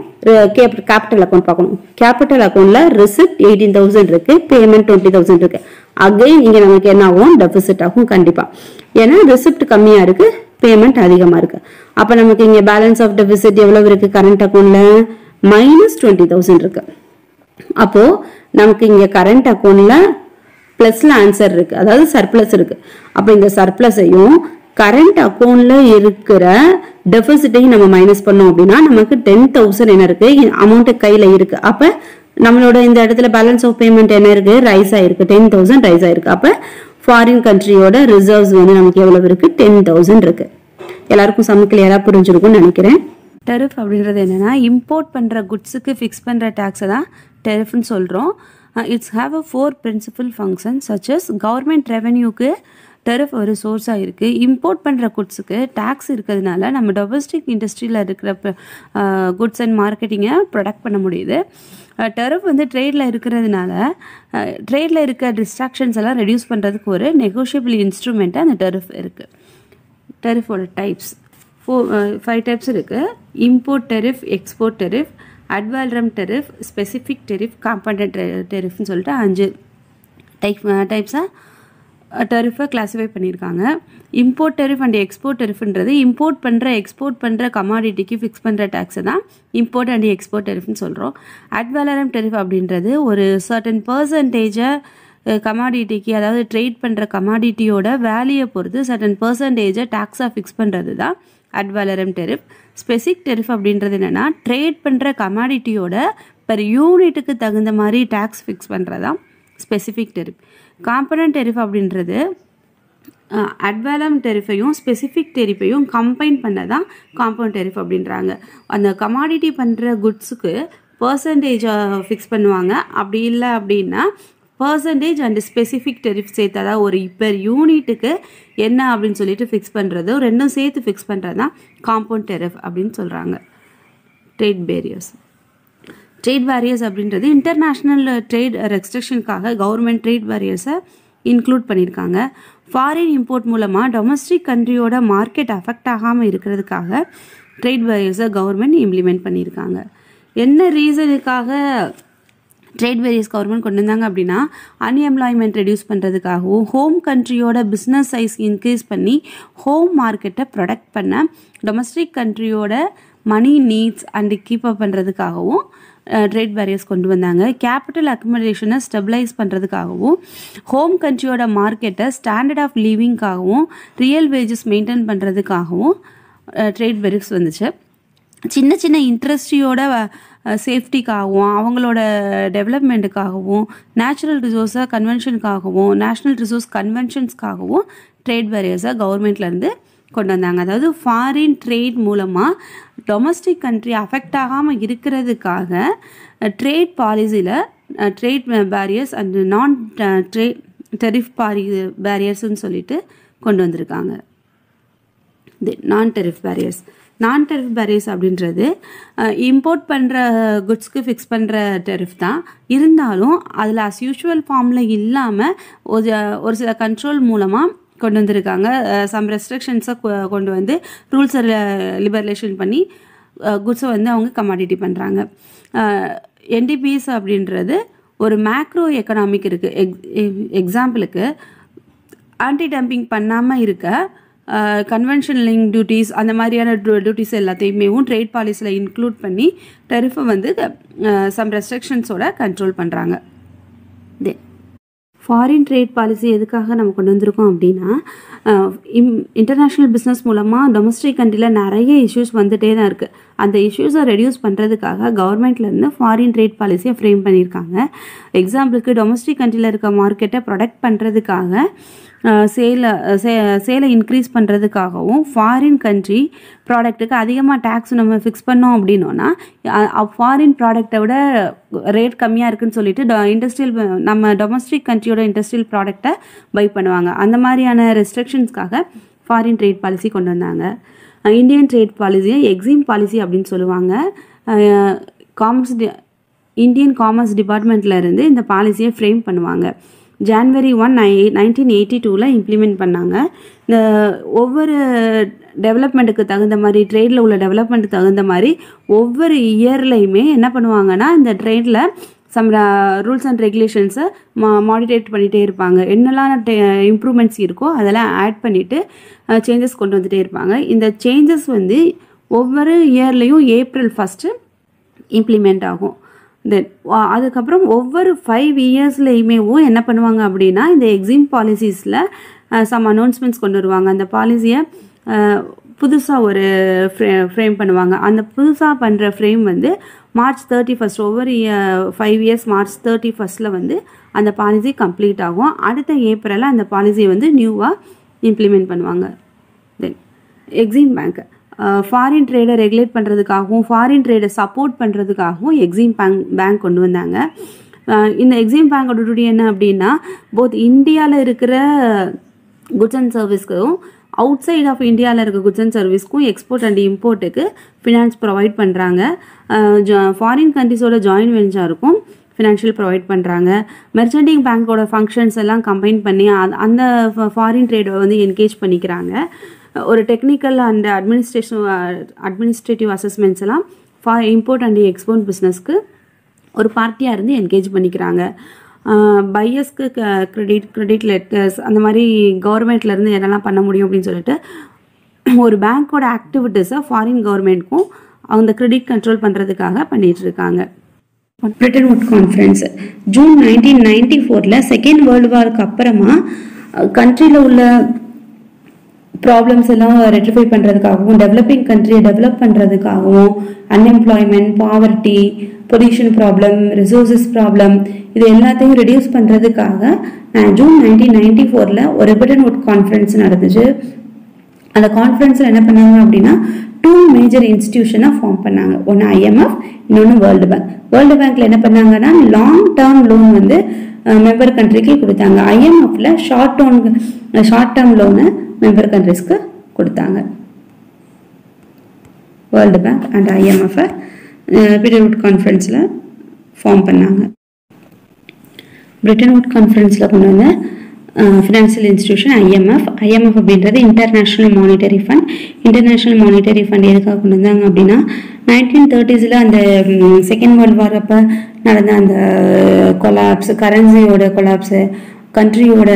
கேபிட்டல் அக்கௌண்ட் பார்க்கணும். கேபிட்டல் அக்கௌண்ட்ல ரிசிப்ட் 18,000 இருக்கு, பேமெண்ட் 20,000 இருக்கு. அகைன் இங்க நமக்கு என்ன ஆகும் டெபிசிட் ஆகும் கண்டிப்பா. ஏன்னா ரிசிப்ட் கம்மியா இருக்கு, பேமெண்ட் அதிகமா இருக்கு. அப்ப நமக்கு இங்க பேலன்ஸ் ஆஃப் டெபிசிட் எவ்வளவு இருக்கு கரண்ட் அக்கௌண்ட்ல மைனஸ் 20,000 இருக்கு. அப்போ நமக்கு இங்க கரண்ட் அக்கௌண்ட்ல பிளஸ்ல ஆன்சர் இருக்கு, அதாவது சர்ப்ளஸ் இருக்கு. அப்ப இந்த சர்ப்ளஸையும் கரண்ட் அக்கௌண்ட்ல இருக்கிற டெபிசிட்டையும் நம்ம மைனஸ் பண்ணோம் அப்படின்னா நமக்கு 10,000 என்ன இருக்கு அமௌண்ட் கையில இருக்கு. அப்ப நம்மளோட இந்த இடத்துல பேலன்ஸ் ஆஃப் பேமெண்ட் என்ன இருக்கு ரைஸ் ஆயிருக்கு, 10,000 ரைஸ் ஆயிருக்கு. அப்ப ஃபாரின் கண்ட்ரியோட ரிசர்வ்ஸ் வந்து நமக்கு எவ்வளவு இருக்கு 10,000 இருக்கு. எல்லாருக்கும் சம் கிளியரா புரிஞ்சிருக்கும்னு நினைக்கிறேன். டெரிஃப் அப்படின்றது என்னன்னா இம்போர்ட் பண்ணுற குட்ஸுக்கு ஃபிக்ஸ் பண்ணுற டேக்ஸை தான் டெரிஃப்னு சொல்கிறோம். It's have a 4 principal function such as government ரெவென்யூக்கு டெரிஃப் ஒரு சோர்ஸாக இருக்குது. இம்போர்ட் பண்ணுற குட்ஸுக்கு டேக்ஸ் இருக்கிறதுனால நம்ம டொமஸ்டிக் இண்டஸ்ட்ரியில் இருக்கிற குட்ஸ் அண்ட் மார்க்கெட்டிங்கை ப்ரொடக்ட் பண்ண முடியுது. டெரிஃப் வந்து ட்ரேடில் இருக்கிறதுனால ட்ரேடில் இருக்க டிஸ்ட்ராக்ஷன்ஸ் எல்லாம் ரெடியூஸ் பண்ணுறதுக்கு ஒரு நெகோஷியபிள் இன்ஸ்ட்ருமெண்ட்டாக அந்த டெரிஃப் இருக்குது. டெரிஃபோட டைப்ஸ் 5 டைப்ஸ் இருக்கு. Import tariff, export tariff, ad valorem tariff, specific tariff, component டெரிஃப்னு சொல்லிட்டு 5 டைப்ஸாக டெரிஃபை கிளாஸிஃபை பண்ணியிருக்காங்க. இம்போர்ட் டெரிஃப் அண்ட் எக்ஸ்போர்ட் டெரிஃப்ன்றது எக்ஸ்போர்ட் பண்ணுற கமாடிட்டிக்கு ஃபிக்ஸ் பண்ணுற டேக்ஸை தான் இம்போர்ட் அண்ட் எக்ஸ்போர்ட் டெரிஃப்னு சொல்கிறோம். அட்வால்ரம் டெரிஃப் அப்படின்றது ஒரு சர்டன் பர்சன்டேஜை கமாடிட்டிக்கு, அதாவது ட்ரேட் பண்ணுற கமாடிட்டியோட வேல்யூயை பொறுத்து சர்டன் பர்சன்டேஜை டேக்ஸாக ஃபிக்ஸ் பண்ணுறது தான் அட்வாலரம் டெரிஃப். ஸ்பெசிஃபிக் டெரிஃப் அப்படின்றது என்னென்னா ட்ரேட் பண்ணுற கமாடிட்டியோட பெர் யூனிட்டுக்கு தகுந்த மாதிரி டேக்ஸ் ஃபிக்ஸ் பண்ணுறது தான் ஸ்பெசிஃபிக் டெரிஃப். காம்பனன்ட் டெரிஃப் அப்படின்றது அட்வாலம் டெரிஃபையும் ஸ்பெசிஃபிக் டெரிஃபையும் கம்பைன் பண்ண தான் காம்பவுண்ட் டெரிஃப் அப்படின்றாங்க. அந்த கமாடிட்டி பண்ணுற குட்ஸுக்கு பர்சன்டேஜ் ஃபிக்ஸ் பண்ணுவாங்க. அப்படி இல்லை அப்படின்னா பர்சன்டேஜ் அண்ட் ஸ்பெசிஃபிக் டெரிஃப் சேர்த்து, அதாவது ஒரு பெர் யூனிட்டுக்கு என்ன அப்படின்னு சொல்லிட்டு ஃபிக்ஸ் பண்ணுறது, ரெண்டும் சேர்த்து ஃபிக்ஸ் பண்ணுறது தான் காம்பவுண்ட் டெரிஃப் அப்படின்னு சொல்கிறாங்க. Trade barriers. ட்ரேட் பேரியர்ஸ் அப்படின்றது இன்டர்நேஷ்னல் ட்ரேட் ரெஸ்ட்ரிக்ஷனுக்காக கவர்மெண்ட் ட்ரேட் பேரியர்ஸை இன்க்ளூட் பண்ணியிருக்காங்க. ஃபாரின் இம்போர்ட் மூலமாக டொமஸ்டிக் கண்ட்ரியோட மார்க்கெட் அஃபெக்ட் ஆகாமல் இருக்கிறதுக்காக ட்ரேட் பேரியர்ஸை கவர்மெண்ட் இம்ப்ளிமெண்ட் பண்ணியிருக்காங்க. என்ன ரீசனுக்காக ட்ரேட் பேரியர்ஸ் கவர்மெண்ட் கொண்டு வந்தாங்க அப்படின்னா அன்எம்ப்ளாய்மெண்ட் ரெடியூஸ் பண்ணுறதுக்காகவும் ஹோம் கண்ட்ரியோட பிஸ்னஸ் சைஸ் இன்க்ரீஸ் பண்ணி ஹோம் மார்க்கெட்டை ப்ரொடெக்ட் பண்ண டொமஸ்டிக் கண்ட்ரியோட money needs and keep up பண்ணுறதுக்காகவும் ட்ரேட் பேரியர்ஸ் கொண்டு வந்தாங்க. கேபிட்டல் அக்குமுலேஷனை ஸ்டெபிளைஸ் பண்ணுறதுக்காகவும் ஹோம் கண்ட்ரியோட மார்க்கெட்டை ஸ்டாண்டர்ட் ஆஃப் லிவிங்காகவும் ரியல் வேஜஸ் மெயின்டைன் பண்ணுறதுக்காகவும் ட்ரேட் பேரியர்ஸ் வந்துச்சு. சின்ன சின்ன இண்டஸ்ட்ரியோட சேஃப்டிக்காகவும் அவங்களோட டெவலப்மெண்ட்டுக்காகவும் நேச்சுரல் ரிசோர்ஸை கன்வென்ஷனுக்காகவும் நேஷ்னல் ரிசோர்ஸ் கன்வென்ஷன்ஸ்க்காகவும் ட்ரேட் பேரியர்ஸை கவர்மெண்ட்லேருந்து கொண்டு வந்தாங்க. அதாவது ஃபாரின் ட்ரேட் மூலமாக டொமஸ்டிக் கண்ட்ரி அஃபெக்ட் ஆகாமல் இருக்கிறதுக்காக ட்ரேட் பாலிசியில் ட்ரேட் பேரியர்ஸ் அண்ட் நான் ட்ரேட் டெரிஃப் பேரியர்ஸ்ன்னு சொல்லிட்டு கொண்டு வந்திருக்காங்க. நான் டெரிஃப் பேரியர்ஸ் அப்படின்றது இம்போர்ட் பண்ணுற குட்ஸ்க்கு ஃபிக்ஸ் பண்ணுற டெரிஃப் தான். இருந்தாலும் அதில் அஸ் யூஷுவல் ஃபார்மில் இல்லாமல் ஒரு சில கண்ட்ரோல் மூலமாக கொண்டு வந்திருக்காங்க. சம் ரெஸ்ட்ரிக்ஷன்ஸை கொண்டு வந்து ரூல்ஸை லிபரலேஷன் பண்ணி குட்ஸை வந்து அவங்க கமாடிட்டி பண்ணுறாங்க. என்டிபிஎஸ் அப்படின்றது ஒரு மேக்ரோ எக்கனாமிக் இருக்குது. எக்ஸாம்பிளுக்கு ஆன்டி டம்பிங் பண்ணாமல் இருக்க கன்வென்ஷன் லிங்க் டியூட்டிஸ் அந்த மாதிரியான டியூட்டிஸ் எல்லாத்தையுமே ட்ரேட் பாலிசியில் இன்க்ளூட் பண்ணி டெரிஃபை வந்து சம் ரெஸ்ட்ரிக்ஷன்ஸோட கண்ட்ரோல் பண்ணுறாங்க. ஃபாரின் ட்ரேட் பாலிசி எதுக்காக நம்ம கொண்டு வந்திருக்கோம் அப்படின்னா இன்டர்நேஷ்னல் பிஸ்னஸ் மூலமாக டொமஸ்டிக் கண்ட்ரியில் நிறைய இஷ்யூஸ் வந்துகிட்டே தான் இருக்குது. அந்த இஷ்யூஸை ரெடியூஸ் பண்ணுறதுக்காக கவர்மெண்ட்லேருந்து ஃபாரின் ட்ரேட் பாலிசியை ஃப்ரேம் பண்ணியிருக்காங்க. எக்ஸாம்பிளுக்கு டொமஸ்டிக் கண்ட்ரியில் இருக்க மார்க்கெட்டை ப்ரொடெக்ட் பண்ணுறதுக்காக சேலை இன்க்ரீஸ் பண்ணுறதுக்காகவும் ஃபாரின் கண்ட்ரி ப்ராடக்ட்டுக்கு அதிகமாக டேக்ஸ் நம்ம ஃபிக்ஸ் பண்ணோம் அப்படின்னோன்னா ஃபாரின் ப்ராடக்டை விட ரேட் கம்மியாக இருக்குன்னு சொல்லிட்டு நம்ம டொமஸ்டிக் கண்ட்ரியோட இண்டஸ்ட்ரியல் ப்ராடக்டை பை பண்ணுவாங்க. அந்த மாதிரியான ரெஸ்ட்ரிக்ஷன்ஸ்க்காக ஃபாரின் ட்ரேட் பாலிசி கொண்டு வந்தாங்க. இந்தியன் ட்ரேட் பாலிசியை எக்ஸிம் பாலிசி அப்படின்னு சொல்லுவாங்க. இந்தியன் காமர்ஸ் டிபார்ட்மெண்ட்லேருந்து இந்த பாலிசியை ஃப்ரேம் பண்ணுவாங்க. January 1, 1982 இம்ப்ளிமெண்ட் பண்ணாங்க. இந்த ஒவ்வொரு டெவலப்மெண்ட்டுக்கு தகுந்த மாதிரி ட்ரேடில் உள்ள டெவலப்மெண்ட்டுக்கு தகுந்த மாதிரி ஒவ்வொரு இயர்லையுமே என்ன பண்ணுவாங்கன்னா இந்த ட்ரேடில் சம் ரூல்ஸ் அண்ட் ரெகுலேஷன்ஸை மாடிடேட் பண்ணிகிட்டே இருப்பாங்க. என்னெல்லாம் இம்ப்ரூவ்மெண்ட்ஸ் இருக்கோ அதெல்லாம் ஆட் பண்ணிவிட்டு சேஞ்சஸ் கொண்டு வந்துகிட்டே இருப்பாங்க. இந்த சேஞ்சஸ் வந்து ஒவ்வொரு இயர்லேயும் April 1 இம்ப்ளிமெண்ட் ஆகும். தென் அதுக்கப்புறம் ஒவ்வொரு 5 இயர்ஸ்லேயுமே என்ன பண்ணுவாங்க அப்படின்னா இந்த எக்ஸிம் பாலிசிஸில் சம் அனௌன்ஸ்மெண்ட்ஸ் கொண்டு வருவாங்க. அந்த பாலிசியை புதுசாக ஒரு ஃப்ரேம் பண்ணுவாங்க. அந்த புதுசாக பண்ணுற ஃப்ரேம் வந்து March 31 ஒவ்வொரு 5 இயர்ஸ் March 31 வந்து அந்த பாலிசி கம்ப்ளீட் ஆகும். அடுத்த ஏப்ரலில் அந்த பாலிசியை வந்து நியூவாக இம்ப்ளிமெண்ட் பண்ணுவாங்க. தென் எக்ஸிம் பேங்க் ஃபாரின் ட்ரேடை ரெகுலேட் பண்ணுறதுக்காகவும் ஃபாரின் ட்ரேடை சப்போர்ட் பண்ணுறதுக்காகவும் எக்ஸிம் பேங்க் கொண்டு வந்தாங்க. இந்த எக்ஸிம் பேங்கோட டியூட்டி என்ன அப்படின்னா போத் இந்தியாவில் இருக்கிற குட்ஸ் அண்ட் சர்வீஸ்க்கும் அவுட் சைட் ஆஃப் இந்தியாவில் இருக்க குட்ஸ் அண்ட் சர்வீஸ்க்கும் எக்ஸ்போர்ட் அண்ட் இம்போர்ட்டுக்கு ஃபினான்ஸ் ப்ரொவைட் பண்ணுறாங்க. ஃபாரின் கண்ட்ரிஸோட ஜாயின்ட் வெஞ்சருக்கும் ஃபினான்ஷியல் ப்ரொவைட் பண்ணுறாங்க. மெர்ச்சன்டிங் பேங்கோட ஃபங்க்ஷன்ஸ் எல்லாம் கம்பைன் பண்ணி அந்த ஃபாரின் ட்ரேடை வந்து என்கேஜ் பண்ணிக்கிறாங்க. ஒரு டெக்னிக்கல் அண்ட் அட்மினிஸ்ட்ரேட்டிவ் அசஸ்மெண்ட்ஸ் எல்லாம் இம்போர்ட் அண்ட் எக்ஸ்போர்ட் பிஸ்னஸ்க்கு ஒரு பார்ட்டியாக இருந்து என்கேஜ் பண்ணிக்கிறாங்க. பையர்ஸ்க்கு கிரெடிட் லெட்டர்ஸ் அந்த மாதிரி கவர்மெண்ட்லேருந்து என்னெல்லாம் பண்ண முடியும் அப்படின்னு சொல்லிட்டு ஒரு பேங்க்கோட ஆக்டிவிட்டீஸை ஃபாரின் கவர்மெண்ட்க்கும் அந்த கிரெடிட் கண்ட்ரோல் பண்ணுறதுக்காக பண்ணிகிட்ருக்காங்க. Bretton Wood conference June 1994 second world வாருக்கு அப்புறமா கண்ட்ரியில் உள்ள ப்ராப்ளம்ஸ் எல்லாம் ரெக்டிஃபை பண்ணுறதுக்காகவும் டெவலப்பிங் கண்ட்ரியை டெவலப் பண்ணுறதுக்காகவும் unemployment, poverty, pollution problem, resources problem இது எல்லாத்தையும் ரெடியூஸ் பண்ணுறதுக்காக ஜூன் 1994 ஒரு பிரெட்டன் வுட் கான்ஃபரன்ஸ் நடந்துச்சு. அந்த கான்ஃபரன்ஸில் என்ன பண்ணாங்க அப்படின்னா 2 மேஜர் இன்ஸ்டிடியூஷனை ஃபார்ம் பண்ணாங்க. ஒன்று IMF, இன்னொன்று வேர்ல்டு பேங்க். வேர்ல்டு பேங்க்ல என்ன பண்ணாங்கன்னா லாங் டேர்ம் லோன் வந்து மெம்பர் கண்ட்ரிக்கு கொடுத்தாங்க. IMFல ஷார்ட் டேர்ம் லோனு மெம்பர் கண்ட்ரிஸ்க்கு கொடுத்தாங்க. World Bank and IMF Bretton would கான்ஃபரன்ஸில் ஃபார்ம் பண்ணாங்க. பிரெட்டன் வுட் கான்ஃபரன்ஸில் கொண்டு வந்த ஃபினான்ஷியல் இன்ஸ்டிடியூஷன் ஐஎம்எஃப். ஐஎம்எஃப் அப்படின்றது international monetary fund. International monetary fund எதுக்காக கொண்டு வந்தாங்க அப்படின்னா 1930s அந்த செகண்ட் வேர்ல்டு வார் அப்போ நடந்த அந்த கொலாப்ஸ், கரன்சியோட கொலாப்ஸு, கண்ட்ரியோட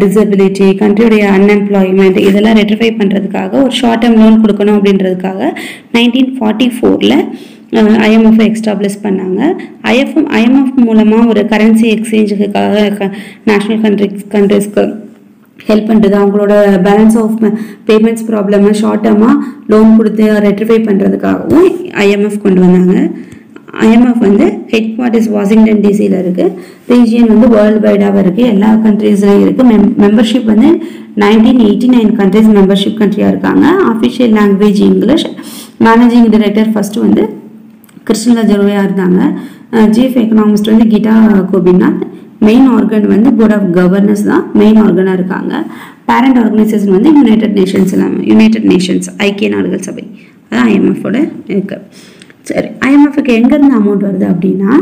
டிசபிலிட்டி, கண்ட்ரியோடைய அன்எம்ப்ளாய்மெண்ட் இதெல்லாம் ரெட்டிஃபை பண்ணுறதுக்காக ஒரு ஷார்ட் டேர்ம் லோன் கொடுக்கணும் அப்படின்றதுக்காக 1944 ஐஎம்எஃப் எஸ்டாப்ளிஷ் பண்ணாங்க. ஐஎம்எஃப் மூலமாக ஒரு கரன்சி எக்ஸ்சேஞ்சுக்காக நேஷ்னல் கண்ட்ரிஸ்க்கு ஹெல்ப் பண்ணுறது, அவங்களோட பேலன்ஸ் ஆஃப் பேமெண்ட்ஸ் ப்ராப்ளமை ஷார்ட் டேர்மாக லோன் கொடுத்து ரெட்டிஃபை பண்ணுறதுக்காகவும் ஐஎம்எஃப் கொண்டு வந்தாங்க. ஐஎம்எஃப் ஹெட் குவார்ட்டர்ஸ் வாஷிங்டன் டிசியில் இருக்குது. ரீஜியன் வேர்ல்டு வைடாக இருக்குது, எல்லா கண்ட்ரீஸ்லையும் இருக்குது. மெம்பர்ஷிப் 1989 கண்ட்ரீஸ் மெம்பர்ஷிப் கண்ட்ரியாக இருக்காங்க. Official language English. Managing director first Kristalina Georgieva இருந்தாங்க. Chief economist Gita Gopinath. Main organ board of governors தான் மெயின் ஆர்கனாக இருக்காங்க. பேரண்ட் ஆர்கனைசேஷன் யுனைடெட் நேஷன்ஸ் ஐக்கிய நாடுகள் சபை. அதான் ஐஎம்எஃபோட இருக்கு. சரி, ஐஎம்எஃப்க்கு எங்கேருந்து அமௌண்ட் வருது அப்படின்னா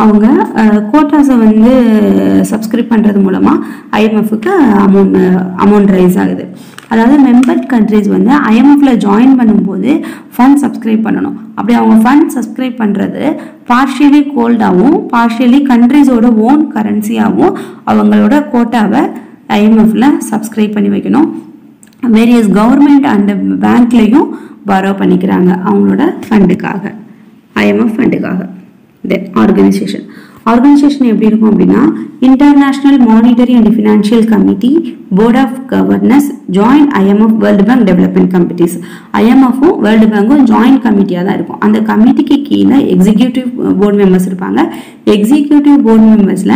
அவங்க கோட்டாஸை சப்ஸ்கிரைப் பண்ணுறது மூலமாக ஐஎம்எஃப்க்கு அமௌண்ட் ரைஸ் ஆகுது. அதாவது மெம்பர் கண்ட்ரிஸ் ஐஎம்எஃப்ல ஜாயின் பண்ணும்போது ஃபண்ட் சப்ஸ்கிரைப் பண்ணணும். அப்படி அவங்க ஃபண்ட் சப்ஸ்கிரைப் பண்ணுறது பார்ஷியலி கோல்டாகவும் பார்ஷியலி கண்ட்ரிஸோட ஓன் கரன்சியாகவும் அவங்களோட கோட்டாவை ஐஎம்எஃப்ல சப்ஸ்கிரைப் பண்ணி வைக்கணும். வேரியஸ் கவர்மெண்ட் அண்ட் பேங்க்லேயும் பாரோ பண்ணிக்கிறாங்க அவங்களோட ஃபண்டுக்காக, ஐஎம்எஃப் ஃபண்டுக்காக. தென் ஆர்கனைசேஷன் எப்படி இருக்கும் அப்படின்னா international monetary and financial committee, board of governors, joint IMF, World Bank development committees. ஐஎம்எஃப்பும் வேர்ல்டு பேங்க்கும் ஜாயிண்ட் கமிட்டியாக தான் இருக்கும். அந்த கமிட்டிக்கு கீழே எக்ஸிக்யூட்டிவ் போர்டு மெம்பர்ஸ் இருப்பாங்க. எக்ஸிக்யூட்டிவ் போர்டு மெம்பர்ஸில்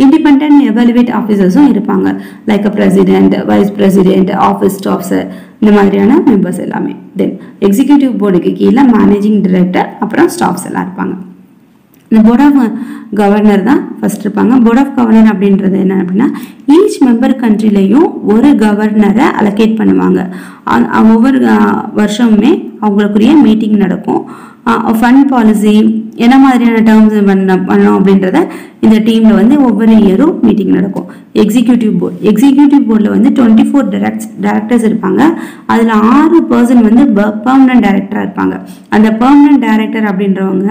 இண்டிபெண்டன்ட் எவாலுவேட் ஆஃபீஸர்ஸும் இருப்பாங்க. Like president, vice president, office staffs, இந்த மாதிரியான மெம்பர்ஸ் எல்லாமே. தென் எக்ஸிக்யூட்டிவ் போர்டுக்கு கீழே மேனேஜிங் டைரக்டர், அப்புறம் ஸ்டாஃப்ஸ் எல்லாம் இருப்பாங்க. இந்த போர்ட் ஆஃப் கவர்னர் தான் ஃபர்ஸ்ட் இருப்பாங்க. போர்ட் ஆஃப் கவர்னர் அப்படின்றது என்ன அப்படின்னா ஈச் மெம்பர் கண்ட்ரிலையும் ஒரு கவர்னரை அலோகேட் பண்ணுவாங்க. ஒவ்வொரு வருஷமுமே அவங்களுக்குரிய மீட்டிங் நடக்கும். ஃபண்ட் பாலிசி என்ன மாதிரியான டேர்ம்ஸ் பண்ணணும் அப்படின்றத இந்த டீமில் ஒவ்வொரு இயரும் மீட்டிங் நடக்கும். எக்ஸிக்யூட்டிவ் போர்டில் 24 டைரக்டர்ஸ் இருப்பாங்க. அதில் 6 பர்சன் பெர்மனன்ட் டைரக்டராக இருப்பாங்க. அந்த பெர்மனன்ட் டைரக்டர் அப்படின்றவங்க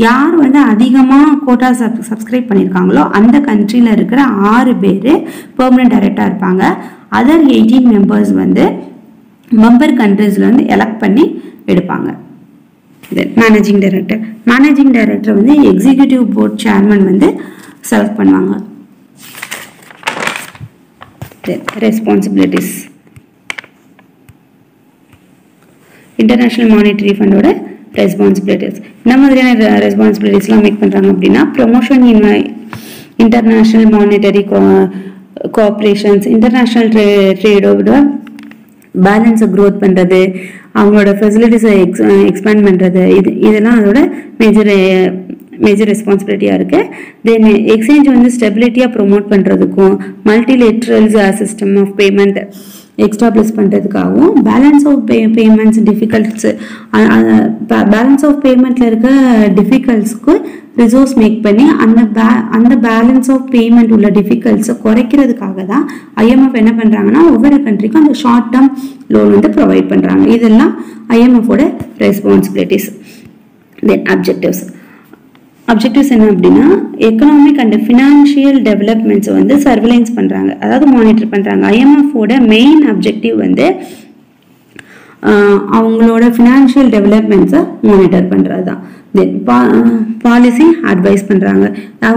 யார் அதிகமாக கோட்டா சப்ஸ்கிரைப் பண்ணியிருக்காங்களோ அந்த கண்ட்ரியில் இருக்கிற 6 பேர் பெர்மனன்ட் டைரக்டராக இருப்பாங்க. அதர் 18 மெம்பர்ஸ் மெம்பர் கண்ட்ரீஸ்ல எலெக்ட் பண்ணி எடுப்பாங்க. Managing director executive board chairman select பண்ணுவாங்க. ரெஸ்பான்சிபிலிட்டிஸ் இன்டர்நேஷனல் மானிட்டரி ஃபண்டோட ரெஸ்பான்சிபிலிட்டிஸ் என்ன மாதிரியான ரெஸ்பான்சிபிலிட்டிஸ்லாம் மேக் பண்ணுறாங்க அப்படின்னா promotion international monetary cooperations, international ட்ரேடோட பேலன்ஸை க்ரோத் பண்ணுறது, அவங்களோட ஃபெசிலிட்டிஸை எக்ஸ்பேண்ட் பண்ணுறது, இதெல்லாம் அதோட மேஜர் ரெஸ்பான்சிபிலிட்டியாக இருக்குது. தென் எக்ஸ்சேஞ்ச் ஸ்டெபிலிட்டியாக ப்ரொமோட் பண்ணுறதுக்கும் multilaterals system of payment establish பண்ணுறதுக்காகவும் balance of payments difficulties balance of பேமெண்ட்டில் இருக்க டிஃபிகல்ட்ஸ்க்கு ரிசோர்ஸ் மேக் பண்ணி அந்த பேலன்ஸ் ஆஃப் பேமெண்ட் உள்ள டிஃபிகல்ட்ஸை குறைக்கிறதுக்காக தான் ஐஎம்எஃப் என்ன பண்ணுறாங்கன்னா ஒவ்வொரு கண்ட்ரிக்கும் அந்த ஷார்ட் டேர்ம் லோன் ப்ரொவைட் பண்ணுறாங்க. இதெல்லாம் ஐஎம்எஃபோட ரெஸ்பான்சிபிலிட்டிஸ். தென் அப்ஜெக்டிவ்ஸ் என்ன அப்படின்னா எக்கனாமிக் அண்ட் ஃபினான்ஷியல் டெவலப்மெண்ட்ஸை சர்வேலன்ஸ் பண்ணுறாங்க, அதாவது மானிட்டர் பண்ணுறாங்க. ஐஎம்எஃபோட மெயின் அப்ஜெக்டிவ் அவங்களோட ஃபினான்ஷியல் டெவலப்மெண்ட்ஸை மானிட்டர் பண்ணுறது தான். தென் பாலிசி அட்வைஸ் பண்ணுறாங்க.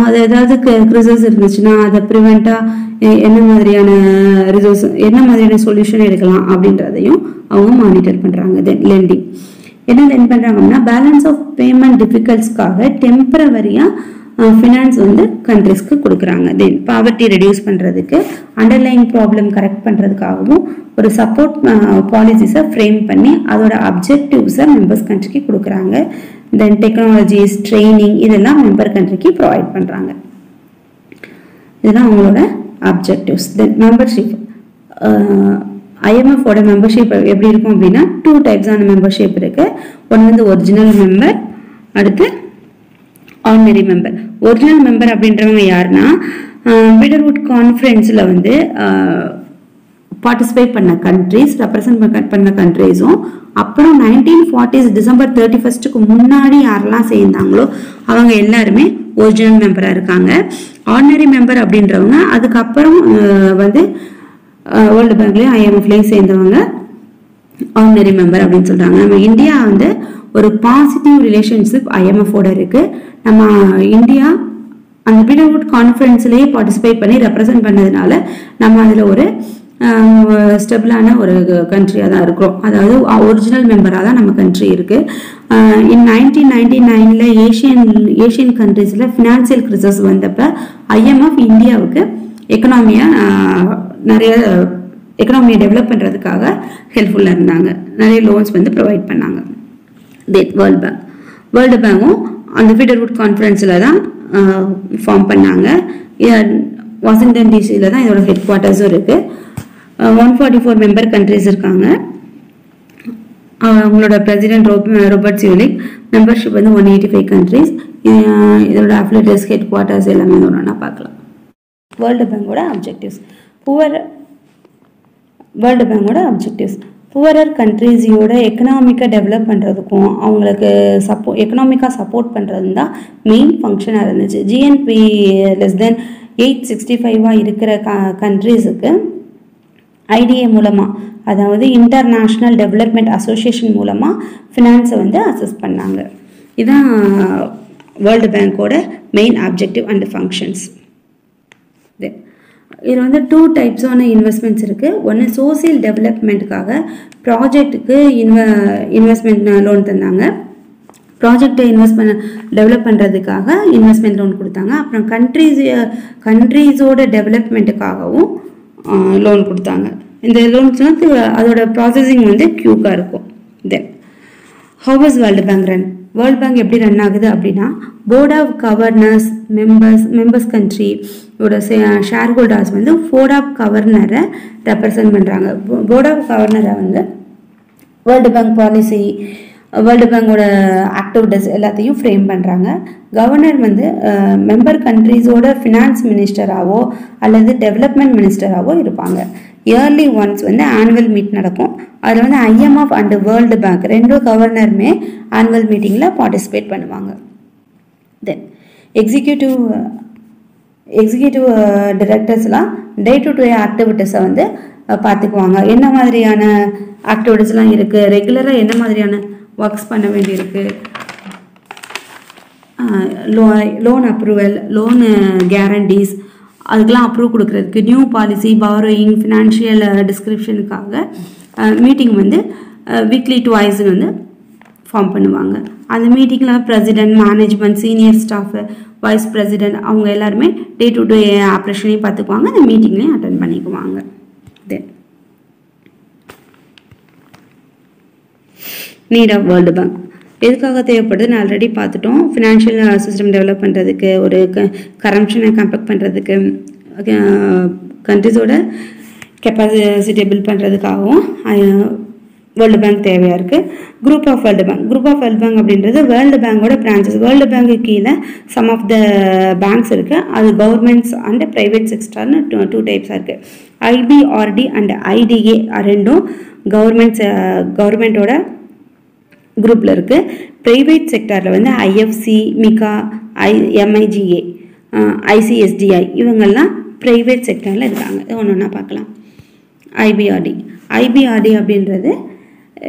அது ஏதாவது கிரிசஸ் இருந்துச்சுன்னா அதை ப்ரிவெண்ட்டாக என்ன மாதிரியான சொல்யூஷன் எடுக்கலாம் அப்படின்றதையும் அவங்க மானிட்டர் பண்ணுறாங்க. தென் லெண்டிங் என்ன லெண்ட் பண்ணுறாங்கன்னா பேலன்ஸ் ஆஃப் பேமெண்ட் டிஃபிகல்ட்ஸ்க்காக டெம்பரவரியாக ஃபினான்ஸ் கண்ட்ரிஸ்க்கு கொடுக்குறாங்க. தென் பாவர்ட்டி ரெடியூஸ் பண்ணுறதுக்கு அண்டர்லைங் ப்ராப்ளம் கரெக்ட் பண்ணுறதுக்காகவும் ஒரு சப்போர்ட் பாலிசிஸை ஃப்ரேம் பண்ணி அதோட அப்ஜெக்டிவ்ஸை மெம்பர்ஸ் கண்ட்ரிக்கு கொடுக்குறாங்க. தென் டெக்னாலஜிஸ், ட்ரைனிங் இதெல்லாம் மெம்பர் கண்ட்ரிக்கு ப்ரொவைட் பண்ணுறாங்க. இதெல்லாம் அவங்களோட அப்ஜெக்டிவ்ஸ். தென் மெம்பர்ஷிப் ஐஎம்எஃபோட மெம்பர்ஷிப் எப்படி இருக்கும் அப்படின்னா 2 டைப்ஸான மெம்பர்ஷிப் இருக்கு. ஒன்று ஒரிஜினல் மெம்பர், அடுத்து ஆர்டினரி மெம்பர். ஒரிஜினல் மெம்பர் அப்படின்றவங்க யாருன்னா பிடர்வுட் கான்ஃபரன்ஸில் வந்து பார்ட்டிசிபேட் பண்ண கண்ட்ரிஸ், ரெப்ரசன்ட் பண்ண கண்ட்ரிஸும், அப்புறம் 1940s டிசம்பர் 31க்கு முன்னாடி யாரெல்லாம் சேர்ந்தாங்களோ அவங்க எல்லாருமே ஒரிஜினல் மெம்பராக இருக்காங்க. ஆர்டினரி மெம்பர் அப்படின்றவங்க அதுக்கப்புறம் வந்து வேர்ல்டு பேங்க்லேயும் IMFலையும் சேர்ந்தவங்க ஆர்டினரி மெம்பர் அப்படின்னு சொல்கிறாங்க. நம்ம இந்தியா வந்து ஒரு பாசிட்டிவ் ரிலேஷன்ஷிப் IMFோட இருக்குது. நம்ம இந்தியா அந்த பிடர்வுட் கான்ஃபரன்ஸ்லேயே பார்ட்டிசிபேட் பண்ணி ரெப்ரசன்ட் பண்ணதுனால நம்ம அதில் ஒரு ஸ்டெபிளான ஒரு கண்ட்ரியாக தான் இருக்கிறோம். அதாவது ஒரிஜினல் மெம்பராக தான் நம்ம கண்ட்ரி இருக்குது. இன் 1999 ஏஷியன் கண்ட்ரீஸில் ஃபினான்சியல் கிரைசிஸ் வந்தப்போ IMF இந்தியாவுக்கு எக்கனாமியை டெவலப் பண்ணுறதுக்காக ஹெல்ப்ஃபுல்லாக இருந்தாங்க. நிறைய லோன்ஸ் வந்து ப்ரொவைட் பண்ணாங்க. வேர்ல்டு பேங்கும் அந்த பிடர்வுட் கான்ஃபரன்ஸில் தான் ஃபார்ம் பண்ணாங்க. வாஷிங்டன் டிசியில் தான் இதோட ஹெட் குவார்ட்டர்ஸும் இருக்குது. 144 மெம்பர் கண்ட்ரிஸ் இருக்காங்க. அவங்களோட பிரசிடென்ட் ரோபர்ட் சியூலிக். மெம்பர்ஷிப் வந்து 185 கண்ட்ரிஸ். இதோட அஃபிலியேட்ஸ், ஹெட் குவார்ட்டர்ஸ் எல்லாமே ஒன்றா பார்க்கலாம். வேர்ல்டு பேங்கோட அப்ஜெக்டிவ்ஸ். புவரர் கண்ட்ரீஸோட எக்கனாமிக்காக டெவலப் பண்ணுறதுக்கும் அவங்களுக்கு எக்கனாமிக்காக சப்போர்ட் பண்ணுறது தான் மெயின் ஃபங்க்ஷனாக இருந்துச்சு. GNP லெஸ் தென் 865 இருக்கிற கண்ட்ரீஸுக்கு IDA மூலமாக, அதாவது இன்டர்நேஷ்னல் டெவலப்மெண்ட் அசோசியேஷன் மூலமாக ஃபினான்ஸை வந்து அசஸ் பண்ணாங்க. இதுதான் வேர்ல்டு பேங்கோட மெயின் ஆப்ஜெக்டிவ் அண்ட் ஃபங்க்ஷன்ஸ். இதில் வந்து 2 டைப்ஸான இன்வெஸ்ட்மெண்ட்ஸ் இருக்குது. ஒன்று சோசியல் டெவலப்மெண்ட்டுக்காக ப்ராஜெக்ட்டுக்கு இன்வெஸ்ட்மெண்ட் லோன் தந்தாங்க. ப்ராஜெக்டை டெவலப் பண்ணுறதுக்காக இன்வெஸ்ட்மெண்ட் லோன் கொடுத்தாங்க. அப்புறம் கண்ட்ரீஸோட டெவலப்மெண்ட்டுக்காகவும் லோன் கொடுத்தாங்க. இந்த லோன்ஸ் வந்து அதோட ப்ராசஸிங் வந்து க்யூக்காக இருக்கும். Then how is World Bank run? World Bank எப்படி ரன் ஆகுது அப்படின்னா, போர்ட் ஆஃப் கவர்னர்ஸ், மெம்பர்ஸ் கண்ட்ரியோட ஷேர் ஹோல்டர்ஸ் வந்து போர்ட் ஆஃப் கவர்னரை ரெப்ரசன்ட் பண்ணுறாங்க. போர்ட் ஆஃப் கவர்னரை வந்து வேர்ல்டு பேங்க் பாலிசி, வேர்ல்டு பேங்கோட ஆக்டிவிட்டீஸ் எல்லாத்தையும் ஃப்ரேம் பண்ணுறாங்க. கவர்னர் வந்து மெம்பர் கண்ட்ரீஸோட ஃபினான்ஸ் மினிஸ்டராகவோ அல்லது டெவலப்மெண்ட் மினிஸ்டராகவோ இருப்பாங்க. இயர்லி ஒன்ஸ் வந்து ஆனுவல் மீட் நடக்கும். அதில் வந்து IMF அண்ட் வேர்ல்டு பேங்க் 2 கவர்னருமே ஆனுவல் மீட்டிங்கில் பார்ட்டிசிபேட் பண்ணுவாங்க. தென் எக்ஸிக்யூட்டிவ் டைரக்டர்ஸ்லாம் டே டு டே ஆக்டிவிட்டீஸை வந்து பார்த்துக்குவாங்க. என்ன மாதிரியான ஆக்டிவிட்டீஸ்லாம் இருக்குது, ரெகுலராக என்ன மாதிரியான ஒர்க்ஸ் பண்ண வேண்டியிருக்கு, லோன் அப்ரூவல், லோன் கேரண்டீஸ், அதுக்கெலாம் அப்ரூவ் கொடுக்குறதுக்கு, நியூ பாலிசி, பாரோயிங், ஃபினான்ஷியல் டிஸ்கிரிப்ஷனுக்காக மீட்டிங் வந்து வீக்லி 2 வந்து ஃபார்ம் பண்ணுவாங்க. அந்த மீட்டிங்கில் president, management, senior staff, vice president அவங்க எல்லாருமே டே டு டே ஆப்ரேஷனையும் பார்த்துக்குவாங்க. அந்த மீட்டிங்லேயும் அட்டென்ட் பண்ணிக்குவாங்க. தென் நீட் ஆஃப் வேர்ல்டு பேங்க் எதுக்காக தேவைப்படுதுன்னு ஆல்ரெடி பார்த்துட்டோம். ஃபினான்ஷியல் சிஸ்டம் டெவலப் பண்ணுறதுக்கு, ஒரு கரப்ஷனை கம்பேக்ட் பண்ணுறதுக்கு, கண்ட்ரிஸோட கெப்பாசிட்டி பில்ட் பண்ணுறதுக்காகவும் வேர்ல்டு பேங்க் தேவையாக இருக்குது. குரூப் ஆஃப் வேர்ல்டு பேங்க் அப்படின்றது வேர்ல்டு பேங்கோட பிரான்ச்சஸ். வேர்ல்டு பேங்க்கு கீழே சம் ஆஃப் த பேங்க்ஸ் இருக்குது. அது கவர்மெண்ட்ஸ் அண்ட் ப்ரைவேட் செக்டர்னு 2 டைப்ஸாக இருக்குது. IBRD அண்ட் IDA ரெண்டும் கவர்மெண்ட்டோட குரூப்பில் இருக்குது. ப்ரைவேட் செக்டாரில் வந்து IFC, MICA, MIGA, ICSDI இவங்கெல்லாம் ப்ரைவேட் செக்டரில் இருக்காங்க. ஒன்று பார்க்கலாம். IBRD அப்படின்றது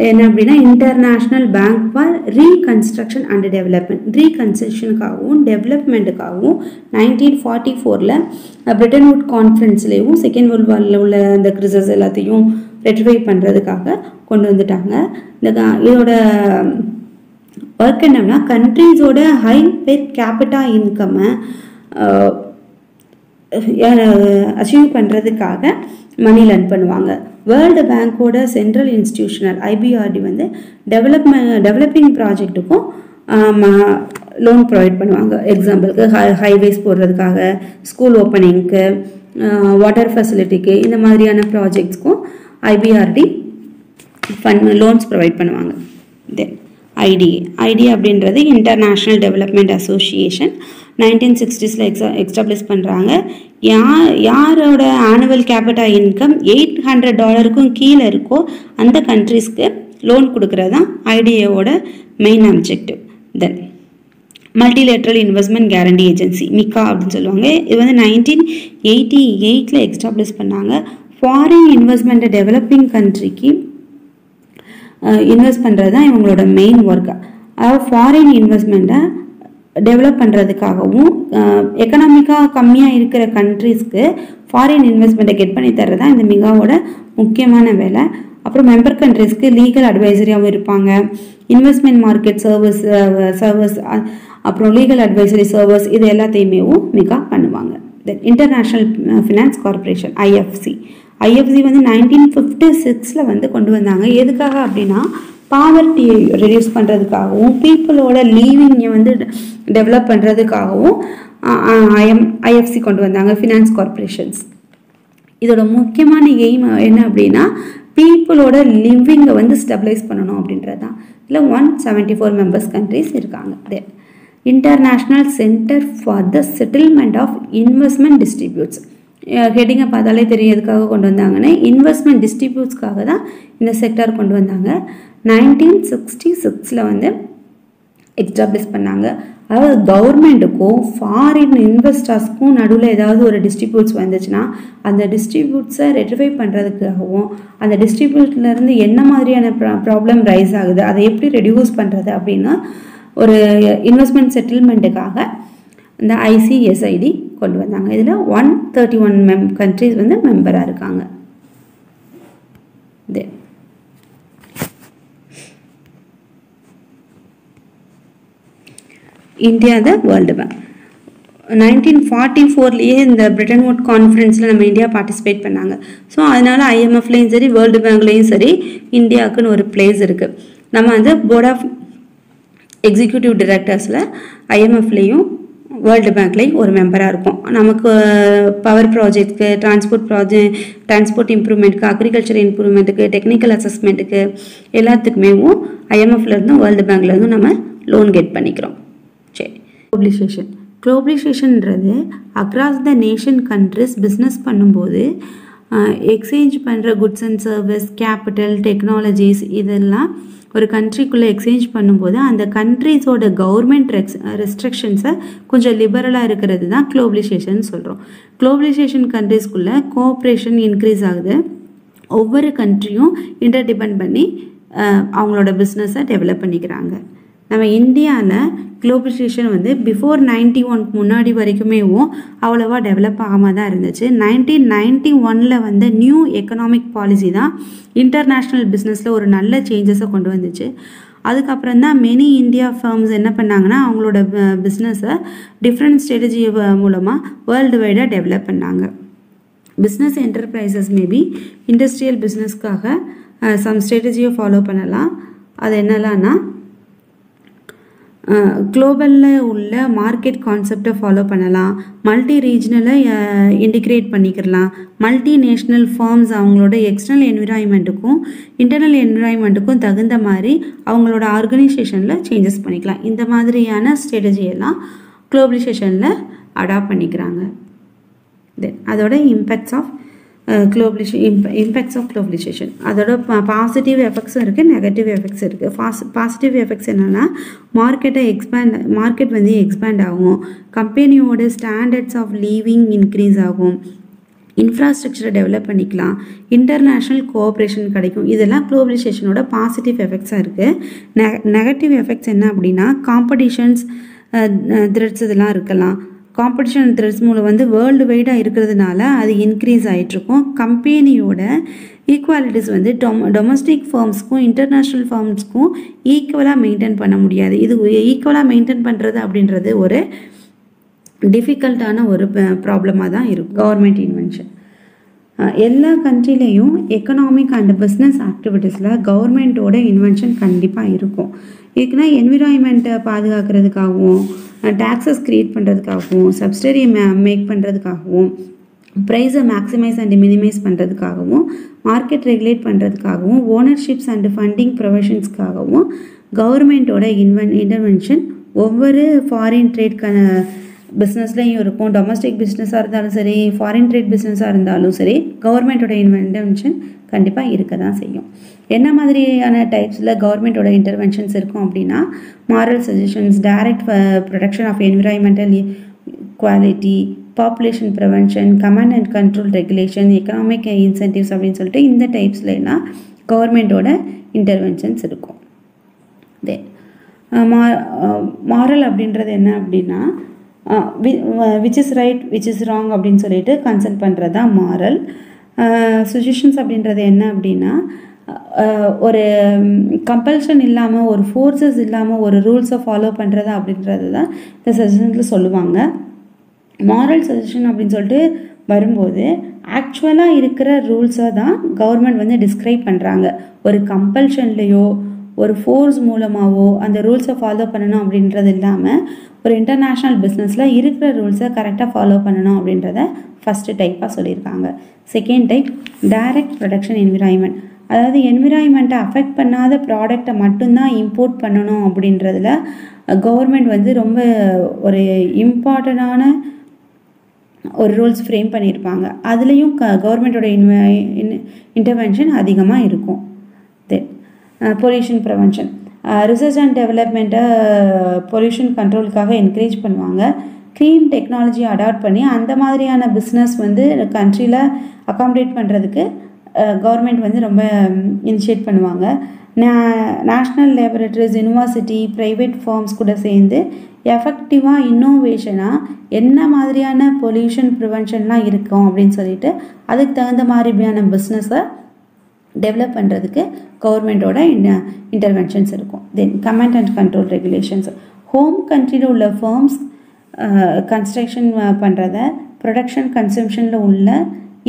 என்ன அப்படின்னா, international bank for reconstruction and development. ரீகன்ஸ்ட்ரக்ஷனுக்காகவும் டெவலப்மெண்ட்டுக்காகவும் 1944 பிரிட்டன் வுட் கான்ஃபரன்ஸ்லேயும் செகண்ட் வேர்ல்டு வாரில் உள்ள அந்த கிரைசிஸ் எல்லாத்தையும் ரெக்டிஃபை பண்ணுறதுக்காக கொண்டு வந்துட்டாங்க. இதோட ஒர்க் என்னன்னா, கண்ட்ரீஸோட ஹை பெர் கேபிட்டா இன்கம்மை அச்சீவ் பண்ணுறதுக்காக மணி லெண்ட் பண்ணுவாங்க. வேர்ல்டு பேங்கோட சென்ட்ரல் இன்ஸ்டிடியூஷனல் IBRD வந்து டெவலப்பிங் ப்ராஜெக்ட்டுக்கும் லோன் ப்ரொவைட் பண்ணுவாங்க. எக்ஸாம்பிளுக்கு ஹைவேஸ் போடுறதுக்காக, ஸ்கூல் ஓப்பனிங்க்கு, வாட்டர் ஃபெசிலிட்டிக்கு, இந்த மாதிரியான ப்ராஜெக்ட்ஸ்க்கும் IBRD லோன்ஸ் ப்ரொவைட் பண்ணுவாங்க. தென் ஐடிஏ அப்படின்றது international development association 1960s establish பண்ணுறாங்க. யாரோட ஆனுவல் கேபிட்டல் இன்கம் $800 கீழே இருக்கோ அந்த கண்ட்ரீஸ்க்கு லோன் கொடுக்கறது தான் ஐடிஏவோட மெயின் அப்ஜெக்டிவ். தென் மல்டிலேட்ரல் இன்வெஸ்ட்மெண்ட் கேரண்டி ஏஜென்சி மிகா அப்படின்னு சொல்லுவாங்க. இது வந்து 1988 எஸ்டாப்ளிஷ் பண்ணாங்க. ஃபாரின் இன்வெஸ்ட்மெண்ட்டை டெவலப்பிங் கண்ட்ரிக்கு இன்வெஸ்ட் பண்ணுறது தான் இவங்களோட மெயின் ஒர்க்கு. அதாவது ஃபாரின் இன்வெஸ்ட்மெண்ட்டை டெவலப் பண்ணுறதுக்காகவும் எக்கனாமிக்காக கம்மியாக இருக்கிற கண்ட்ரீஸ்க்கு ஃபாரின் இன்வெஸ்ட்மெண்ட்டை கெட் பண்ணி தர்றது தான் இந்த மிகாவோட முக்கியமான வேலை. அப்புறம் மெம்பர் கண்ட்ரீஸ்க்கு லீகல் அட்வைசரியாகவும் இருப்பாங்க. இன்வெஸ்ட்மெண்ட் மார்க்கெட் சர்வீஸ் அப்புறம் லீகல் அட்வைசரி சர்வீஸ் இது எல்லாத்தையுமே மிகா பண்ணுவாங்க. தென் இன்டர்நேஷ்னல் ஃபினான்ஸ் கார்பரேஷன் ஐஎஃப்சி வந்து 1956 வந்து கொண்டு வந்தாங்க. எதுக்காக அப்படின்னா பாவர்ட்டியை ரெடியூஸ் பண்ணுறதுக்காகவும் பீப்புளோட லீவிங்கை வந்து டெவலப் பண்ணுறதுக்காகவும் ஐஎஃப்சி கொண்டு வந்தாங்க. ஃபினான்ஸ் கார்பரேஷன்ஸ் இதோட முக்கியமான எய்ம் என்ன அப்படின்னா பீப்புளோட லிவிங்கை வந்து ஸ்டெபிலைஸ் பண்ணணும் அப்படின்றது தான். இதில் 174 மெம்பர்ஸ் கண்ட்ரிஸ் இருக்காங்க. Then international centre for the settlement of investment distributes ஹெட்டிங்கை பார்த்தாலே தெரியும் எதுக்காக கொண்டு வந்தாங்கன்னு. இன்வெஸ்ட்மெண்ட் டிஸ்ட்ரிபியூட்ஸ்க்காக தான் இந்த செக்டர் கொண்டு வந்தாங்க. 1966 வந்து எஸ்டாப்ளிஷ் பண்ணாங்க. அதாவது கவர்மெண்ட்டுக்கும் ஃபாரின் இன்வெஸ்டர்ஸ்க்கும் நடுவில் ஏதாவது ஒரு டிஸ்ட்ரிபியூட்ஸ் வந்துச்சுன்னா அந்த டிஸ்ட்ரிபியூட்ஸை ரெட்டிஃபை பண்ணுறதுக்காகவும் அந்த டிஸ்ட்ரிபியூட்லேருந்து என்ன மாதிரியான ப்ராப்ளம் ரைஸ் ஆகுது அதை எப்படி ரெடியூஸ் பண்ணுறது அப்படின்னு ஒரு இன்வெஸ்ட்மெண்ட் செட்டில்மெண்ட்டுக்காக இந்த ஐசிஎஸ்ஐடி கொண்டு வந்தாங்க. இதில் 131 கண்ட்ரிஸ் வந்து மெம்பராக இருக்காங்க. இந்தியா த வேர்ல்டு பேங்க் 1944 இந்த பிரிட்டன் வுட் கான்ஃபரன்ஸில் நம்ம இந்தியா பார்ட்டிசிபேட் பண்ணாங்க. ஸோ அதனால் ஐஎம்எஃப்லேயும் சரி வேர்ல்டு பேங்க்லேயும் சரி இந்தியாவுக்குன்னு ஒரு பிளேஸ் இருக்குது. நம்ம வந்து போர்ட் ஆஃப் எக்ஸிக்யூட்டிவ் டைரக்டர்ஸில் ஐஎம்எஃப்லேயும் வேர்ல்டு பேங்க்லேயும் ஒரு மெம்பராக இருக்கும். நமக்கு பவர் ப்ராஜெக்ட்க்கு டிரான்ஸ்போர்ட் இம்ப்ரூவ்மெண்ட்டுக்கு அக்ரிகல்ச்சர் இம்ப்ரூவ்மெண்ட்டுக்கு டெக்னிக்கல் அசஸ்மெண்ட்டுக்கு எல்லாத்துக்குமே ஐஎம்எஃப்லேருந்தும் வேர்ல்டு பேங்க்லேருந்தும் நம்ம லோன் கெட் பண்ணிக்கிறோம். சரி, குளோபலைசேஷன்ன்றது across the nation countries business பண்ணும்போது எக்ஸ்சேஞ்ச் பண்ணுற goods and service capital technologies இதெல்லாம் ஒரு கண்ட்ரிக்குள்ளே எக்ஸ்சேஞ்ச் பண்ணும்போது அந்த கண்ட்ரிஸோட கவர்மெண்ட் ரெஸ்ட்ரிக்ஷன்ஸை கொஞ்சம் லிபரலாக இருக்கிறது தான் குளோபலைசேஷன் சொல்கிறோம். குளோபலைசேஷன் கண்ட்ரிஸ்குள்ளே கோஆப்ரேஷன் இன்க்ரீஸ் ஆகுது. ஒவ்வொரு கண்ட்ரியும் இன்டர்டிபெண்ட் பண்ணி அவங்களோட பிஸ்னஸை டெவலப் பண்ணிக்கிறாங்க. நம்ம இந்தியாவில் குளோபலைசேஷன் வந்து பிஃபோர் 91 முன்னாடி வரைக்குமே அவ்வளோவா டெவலப் ஆகாமல் தான் இருந்துச்சு. 1991 வந்து நியூ எக்கனாமிக் பாலிசி தான் இன்டர்நேஷ்னல் பிஸ்னஸில் ஒரு நல்ல சேஞ்சஸை கொண்டு வந்துச்சு. அதுக்கப்புறம் தான் மெனி இந்தியா ஃபர்ம்ஸ் என்ன பண்ணாங்கன்னா அவங்களோட பிஸ்னஸை டிஃப்ரெண்ட் ஸ்ட்ராட்டஜி மூலமாக வேர்ல்டு வைடாக டெவலப் பண்ணாங்க. பிஸ்னஸ் என்டர்பிரைசஸ் மேபி இண்டஸ்ட்ரியல் பிஸ்னஸ்க்காக சம் ஸ்ட்ராட்டஜியை ஃபாலோ பண்ணலாம். அது என்னலான்னா குளோபலில் உள்ள மார்க்கெட் கான்செப்டை ஃபாலோ பண்ணலாம். மல்டி ரீஜனலை இன்டிகிரேட் பண்ணிக்கலாம். மல்டி நேஷ்னல் ஃபார்ம்ஸ் அவங்களோட எக்ஸ்டர்னல் என்விரான்மெண்ட்டுக்கும் இன்டர்னல் என்விரான்மெண்ட்டுக்கும் தகுந்த மாதிரி அவங்களோட ஆர்கனைசேஷனில் சேஞ்சஸ் பண்ணிக்கலாம். இந்த மாதிரியான ஸ்ட்ராட்டஜியெல்லாம் குளோபலைசேஷனில் அடாப்ட் பண்ணிக்கிறாங்க. தென் அதோட இம்பேக்ட்ஸ் ஆஃப் குளோபலைசேஷன் அதோட பாசிட்டிவ் எஃபெக்ட்ஸும் இருக்குது, நெகட்டிவ் எஃபெக்ட்ஸ் இருக்குது. பாசிட்டிவ் எஃபெக்ட்ஸ் என்னென்னா மார்க்கெட் வந்து எக்ஸ்பேண்ட் ஆகும், கம்பெனியோட ஸ்டாண்டர்ட்ஸ் ஆஃப் லிவிங் இன்க்ரீஸ் ஆகும், இன்ஃப்ராஸ்ட்ரக்சரை டெவலப் பண்ணிக்கலாம், இன்டர்நேஷ்னல் கோஆப்ரேஷன் கிடைக்கும். இதெல்லாம் குளோபலைசேஷனோட பாசிட்டிவ் எஃபெக்ட்ஸாக இருக்குது. நெகட்டிவ் எஃபெக்ட்ஸ் என்ன அப்படின்னா காம்படிஷன்ஸ் த்ரெட்ஸ் இதெல்லாம் இருக்கலாம். காம்படிஷன் த்ரெட்ஸ் மூலம் வந்து வேர்ல்டு வைடாக இருக்கிறதுனால அது இன்க்ரீஸ் ஆகிட்ருக்கும். கம்பெனியோட ஈக்குவாலிட்டிஸ் வந்து டொமஸ்டிக் ஃபார்ம்ஸ்க்கும் இன்டர்நேஷ்னல் ஃபார்ம்ஸ்க்கும் ஈக்குவலாக மெயின்டைன் பண்ண முடியாது. இது ஈக்குவலாக மெயின்டைன் பண்ணுறது அப்படின்றது ஒரு டிஃபிகல்ட்டான ஒரு ப்ராப்ளமாக தான் இருக்கும். கவர்மெண்ட் இன்வென்ஷன் எல்லா கண்ட்ரிலையும் எக்கனாமிக் அண்ட் பிஸ்னஸ் ஆக்டிவிட்டீஸில் கவர்மெண்ட்டோட இன்வென்ஷன் கண்டிப்பாக இருக்கும். இதுக்குன்னா என்விரான்மெண்ட்டை பாதுகாக்கிறதுக்காகவும் டாக்ஸஸ் க்ரியேட் பண்ணுறதுக்காகவும் சப்சிடரியை மேக் பண்ணுறதுக்காகவும் ப்ரைஸை மேக்ஸிமைஸ் அண்ட் மினிமைஸ் பண்ணுறதுக்காகவும் மார்க்கெட் ரெகுலேட் பண்ணுறதுக்காகவும் ஓனர்ஷிப்ஸ் அண்ட் ஃபண்டிங் ப்ரொவிஷன்ஸ்க்காகவும் கவர்மெண்ட்டோட இன்டர்வென்ஷன் ஒவ்வொரு ஃபாரின் ட்ரேட் பிஸ்னஸ்லையும் இருக்கும். டொமஸ்டிக் பிஸ்னஸாக இருந்தாலும் சரி, ஃபாரின் ட்ரேட் பிஸ்னஸாக இருந்தாலும் சரி, கவர்மெண்ட்டோட இன்டர்வென்ஷன் கண்டிப்பாக இருக்க தான் செய்யும். என்ன மாதிரியான டைப்ஸில் கவர்மெண்ட்டோட இன்டர்வென்ஷன்ஸ் இருக்கும் அப்படின்னா, moral suggestions, direct protection of environmental quality, population prevention, command and control regulation, economic incentives அப்படின்னு சொல்லிட்டு இந்த டைப்ஸில் எல்லாம் கவர்மெண்ட்டோட இன்டர்வென்ஷன்ஸ் இருக்கும். மாரல் அப்படின்றது என்ன அப்படின்னா, which is right which is wrong அப்படின்னு சொல்லிட்டு கன்சல்ட் பண்ணுறது தான் மாரல். சஜஷன்ஸ் அப்படின்றது என்ன அப்படின்னா, ஒரு கம்பல்ஷன் இல்லாமல், ஒரு ஃபோர்ஸஸ் இல்லாமல் ஒரு ரூல்ஸை ஃபாலோ பண்ணுறது அப்படின்றது தான் இந்த சஜஷன்ஸில் சொல்லுவாங்க. மாரல் சஜஷன் அப்படின்னு சொல்லிட்டு வரும்போது ஆக்சுவலாக இருக்கிற ரூல்ஸை தான் கவர்மெண்ட் வந்து டிஸ்கிரைப் பண்ணுறாங்க. ஒரு கம்பல்ஷன்லேயோ ஒரு ஃபோர்ஸ் மூலமாகவோ அந்த ரூல்ஸை ஃபாலோ பண்ணணும் அப்படின்றது இல்லாமல், ஒரு இன்டர்நேஷ்னல் பிஸ்னஸில் இருக்கிற ரூல்ஸை கரெக்டாக ஃபாலோ பண்ணணும் அப்படின்றத ஃபஸ்ட்டு டைப்பாக சொல்லியிருக்காங்க. Second type direct production environment. அதாவது என்விரான்மெண்ட்டை அஃபெக்ட் பண்ணாத ப்ராடக்டை மட்டும்தான் இம்போர்ட் பண்ணணும் அப்படின்றதுல கவர்மெண்ட் வந்து ரொம்ப ஒரு இம்பார்ட்டண்டான ஒரு ரூல்ஸ் ஃப்ரேம் பண்ணியிருப்பாங்க. அதுலேயும் கவர்மெண்ட்டோட இன்டர்வென்ஷன் அதிகமாக இருக்கும். Then pollution prevention, research and டெவலப்மெண்ட்டை பொல்யூஷன் கண்ட்ரோலுக்காக என்கரேஜ் பண்ணுவாங்க. க்ளீன் டெக்னாலஜி அடாப்ட் பண்ணி அந்த மாதிரியான பிஸ்னஸ் வந்து கண்ட்ரியில் அகாமடேட் பண்ணுறதுக்கு கவர்மெண்ட் வந்து ரொம்ப இனிஷியேட் பண்ணுவாங்க. National laboratories, university, private firms கூட சேர்ந்து எஃபெக்டிவாக இன்னோவேஷனாக என்ன மாதிரியான பொல்யூஷன் ப்ரிவென்ஷன்லாம் இருக்கும் அப்படின்னு சொல்லிட்டு அதுக்கு தகுந்த மாதிரியான பிஸ்னஸை டெவலப் பண்ணுறதுக்கு கவர்மெண்ட்டோட இன்டர்வென்ஷன்ஸ் இருக்கும். Then command and control regulations, home கண்ட்ரியில் உள்ள ஃபார்ம்ஸ் கன்ஸ்ட்ரக்ஷன் பண்ணுறத, ப்ரொடக்ஷன் கன்சம்ஷனில் உள்ள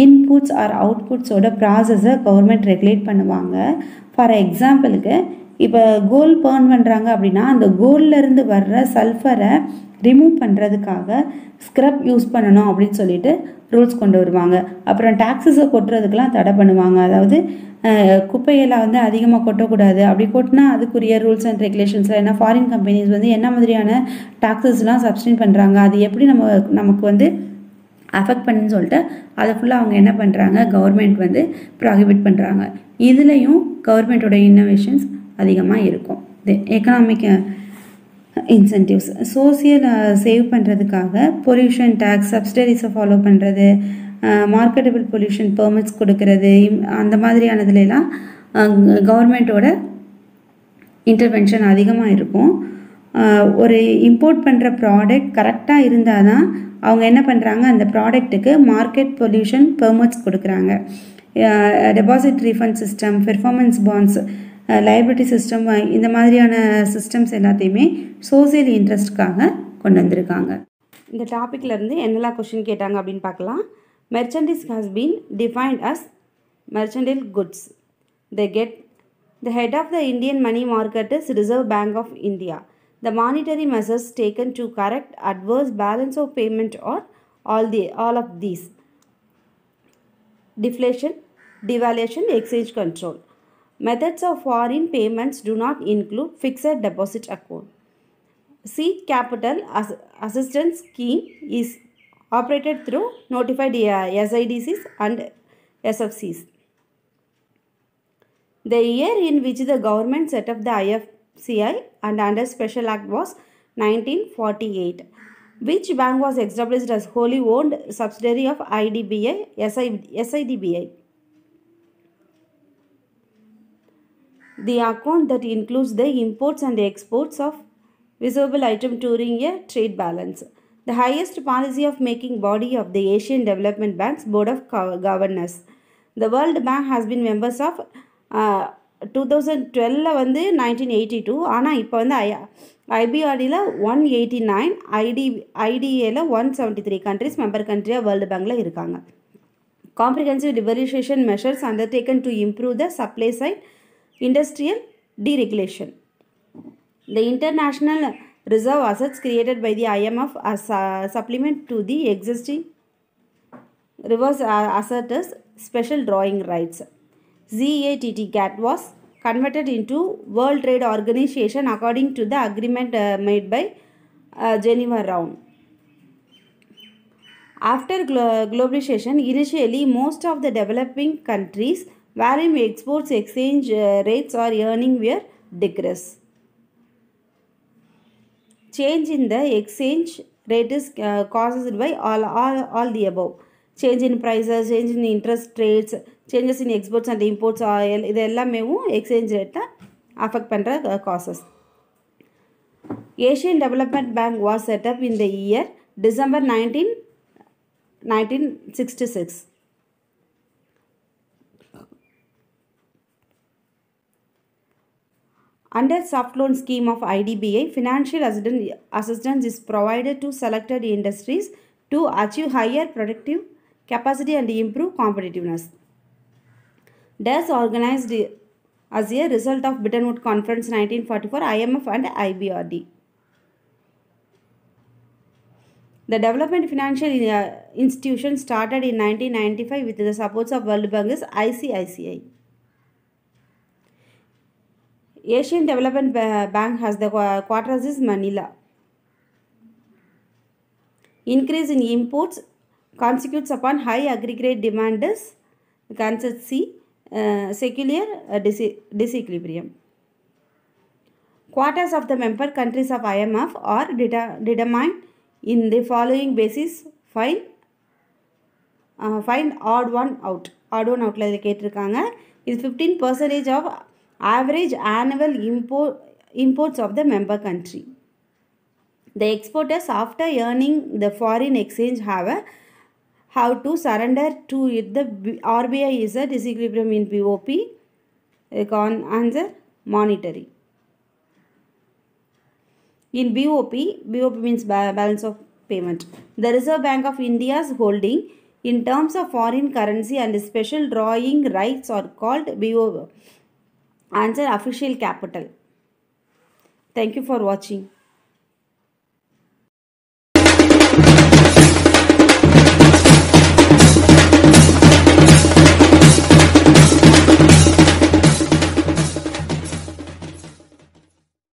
இன்புட்ஸ் ஆர் அவுட்புட்ஸோட ப்ராசஸை கவர்மெண்ட் ரெகுலேட் பண்ணுவாங்க. ஃபார் எக்ஸாம்பிளுக்கு இப்போ கோல் பர்ன் பண்ணுறாங்க அப்படின்னா அந்த கோல்லேருந்து வர்ற சல்ஃபரை ரிமூவ் பண்ணுறதுக்காக ஸ்க்ரப் யூஸ் பண்ணணும் அப்படின்னு சொல்லிட்டு ரூல்ஸ் கொண்டு வருவாங்க. அப்புறம் டாக்ஸஸை கொட்டுறதுக்கெலாம் தடை பண்ணுவாங்க. அதாவது குப்பையெல்லாம் வந்து அதிகமாக கொட்டக்கூடாது, அப்படி கொட்டினா அதுக்குரிய ரூல்ஸ் அண்ட் ரெகுலேஷன்ஸில் ஏன்னா ஃபாரின் கம்பெனிஸ் வந்து என்ன மாதிரியான டாக்ஸஸ்லாம் சப்ஸ்டின் பண்ணுறாங்க, அது எப்படி நமக்கு வந்து அஃபெக்ட் பண்ணுன்னு சொல்லிட்டு அதை ஃபுல்லாக அவங்க என்ன பண்ணுறாங்க, கவர்மெண்ட் வந்து ப்ராஹிபிட் பண்ணுறாங்க. இதுலேயும் கவர்மெண்ட்டோட இன்னோவேஷன்ஸ் அதிகமாக இருக்கும். எக்கனாமிக் இன்சென்டிவ்ஸ், சோசியல் சேவ் பண்ணுறதுக்காக பொல்யூஷன் டேக்ஸ், சப்சிடரிஸை ஃபாலோ பண்ணுறது, மார்க்கெட்டபிள் பொல்யூஷன் பெர்மிட்ஸ் கொடுக்கறது, அந்த மாதிரியானதுலாம் கவர்மெண்ட்டோட இன்டர்வென்ஷன் அதிகமாக இருக்கும். ஒரு இம்போர்ட் பண்ணுற ப்ராடக்ட் கரெக்டாக இருந்தால் தான் அவங்க என்ன பண்ணுறாங்க, அந்த ப்ராடக்ட்டுக்கு மார்க்கெட் பொல்யூஷன் பெர்மிட்ஸ் கொடுக்குறாங்க. Deposit refund system, performance bonds, liability system, இந்த மாதிரியான சிஸ்டம்ஸ் எல்லாத்தையுமே சோசியல் இன்ட்ரெஸ்ட்காக கொண்டு வந்திருக்காங்க. இந்த டாப்பிக்லேருந்து என்னெல்லாம் கொஷின் கேட்டாங்க அப்படின்னு பார்க்கலாம். Merchandise has been defined as mercantile goods. The head of the Indian money market is Reserve Bank of India. The monetary measures taken to correct adverse balance of payment are all of these: deflation, devaluation, exchange control. Methods of foreign payments do not include fixed deposit account. Seed capital assistance scheme is operated through notified SIDCs and SFCs. The year in which the government set up the IFCI and under Special Act was 1948. Which bank was established as wholly owned subsidiary of IDBI, SIDBI? The account that includes the imports and exports of visible item during a trade balance. The highest policy of making body of the Asian Development Bank's Board of Governors. The World Bank has been members of 2012 வந்து 1982, ஆனால் இப்போ வந்து ஐபிஆர்டியில் 189, ஐடிஏல 173 countries member கண்ட்ரியாக world பேங்கில் இருக்காங்க. Comprehensive liberalisation measures undertaken to improve the supply side industrial deregulation. The international reserve assets created by the IMF as a supplement to the existing reverse assets special drawing rights. ZATT GATT was converted into World Trade Organization according to the agreement made by Geneva Round. After globalization, initially most of the developing countries wherein exports exchange rates or earning were decreased. Change in the exchange rate is caused by all the above. Change in prices, change in interest rates, changes in exports and imports oil, இது எல்லாமேவும் exchange rate affect பண்ற causes. Asian Development Bank was set up in the year December 1966. Under soft loan scheme of IDBI, financial assistance is provided to selected industries to achieve higher productive capacity and improve competitiveness. Thus organized as a result of Bretton Woods Conference 1944, IMF and IBRD. The development financial institution started in 1995 with the support of World Bank is ICICI. Asian Development Bank has the quarters is Manila. Increase in imports consequence upon high aggregate demand is concept C, secular disequilibrium. Quotas of the member countries of IMF are determined in the following basis. Find odd one out. Odd one out la கேட்டிருக்காங்க. Is 15% of average annual imports of the member country. The exporters after earning the foreign exchange have to surrender to it. The RBI is a disequilibrium in BOP. Answer monetary. In BOP means balance of payment. The Reserve Bank of India's holding in terms of foreign currency and special drawing rights are called BOP. Answer official capital. Thank you for watching.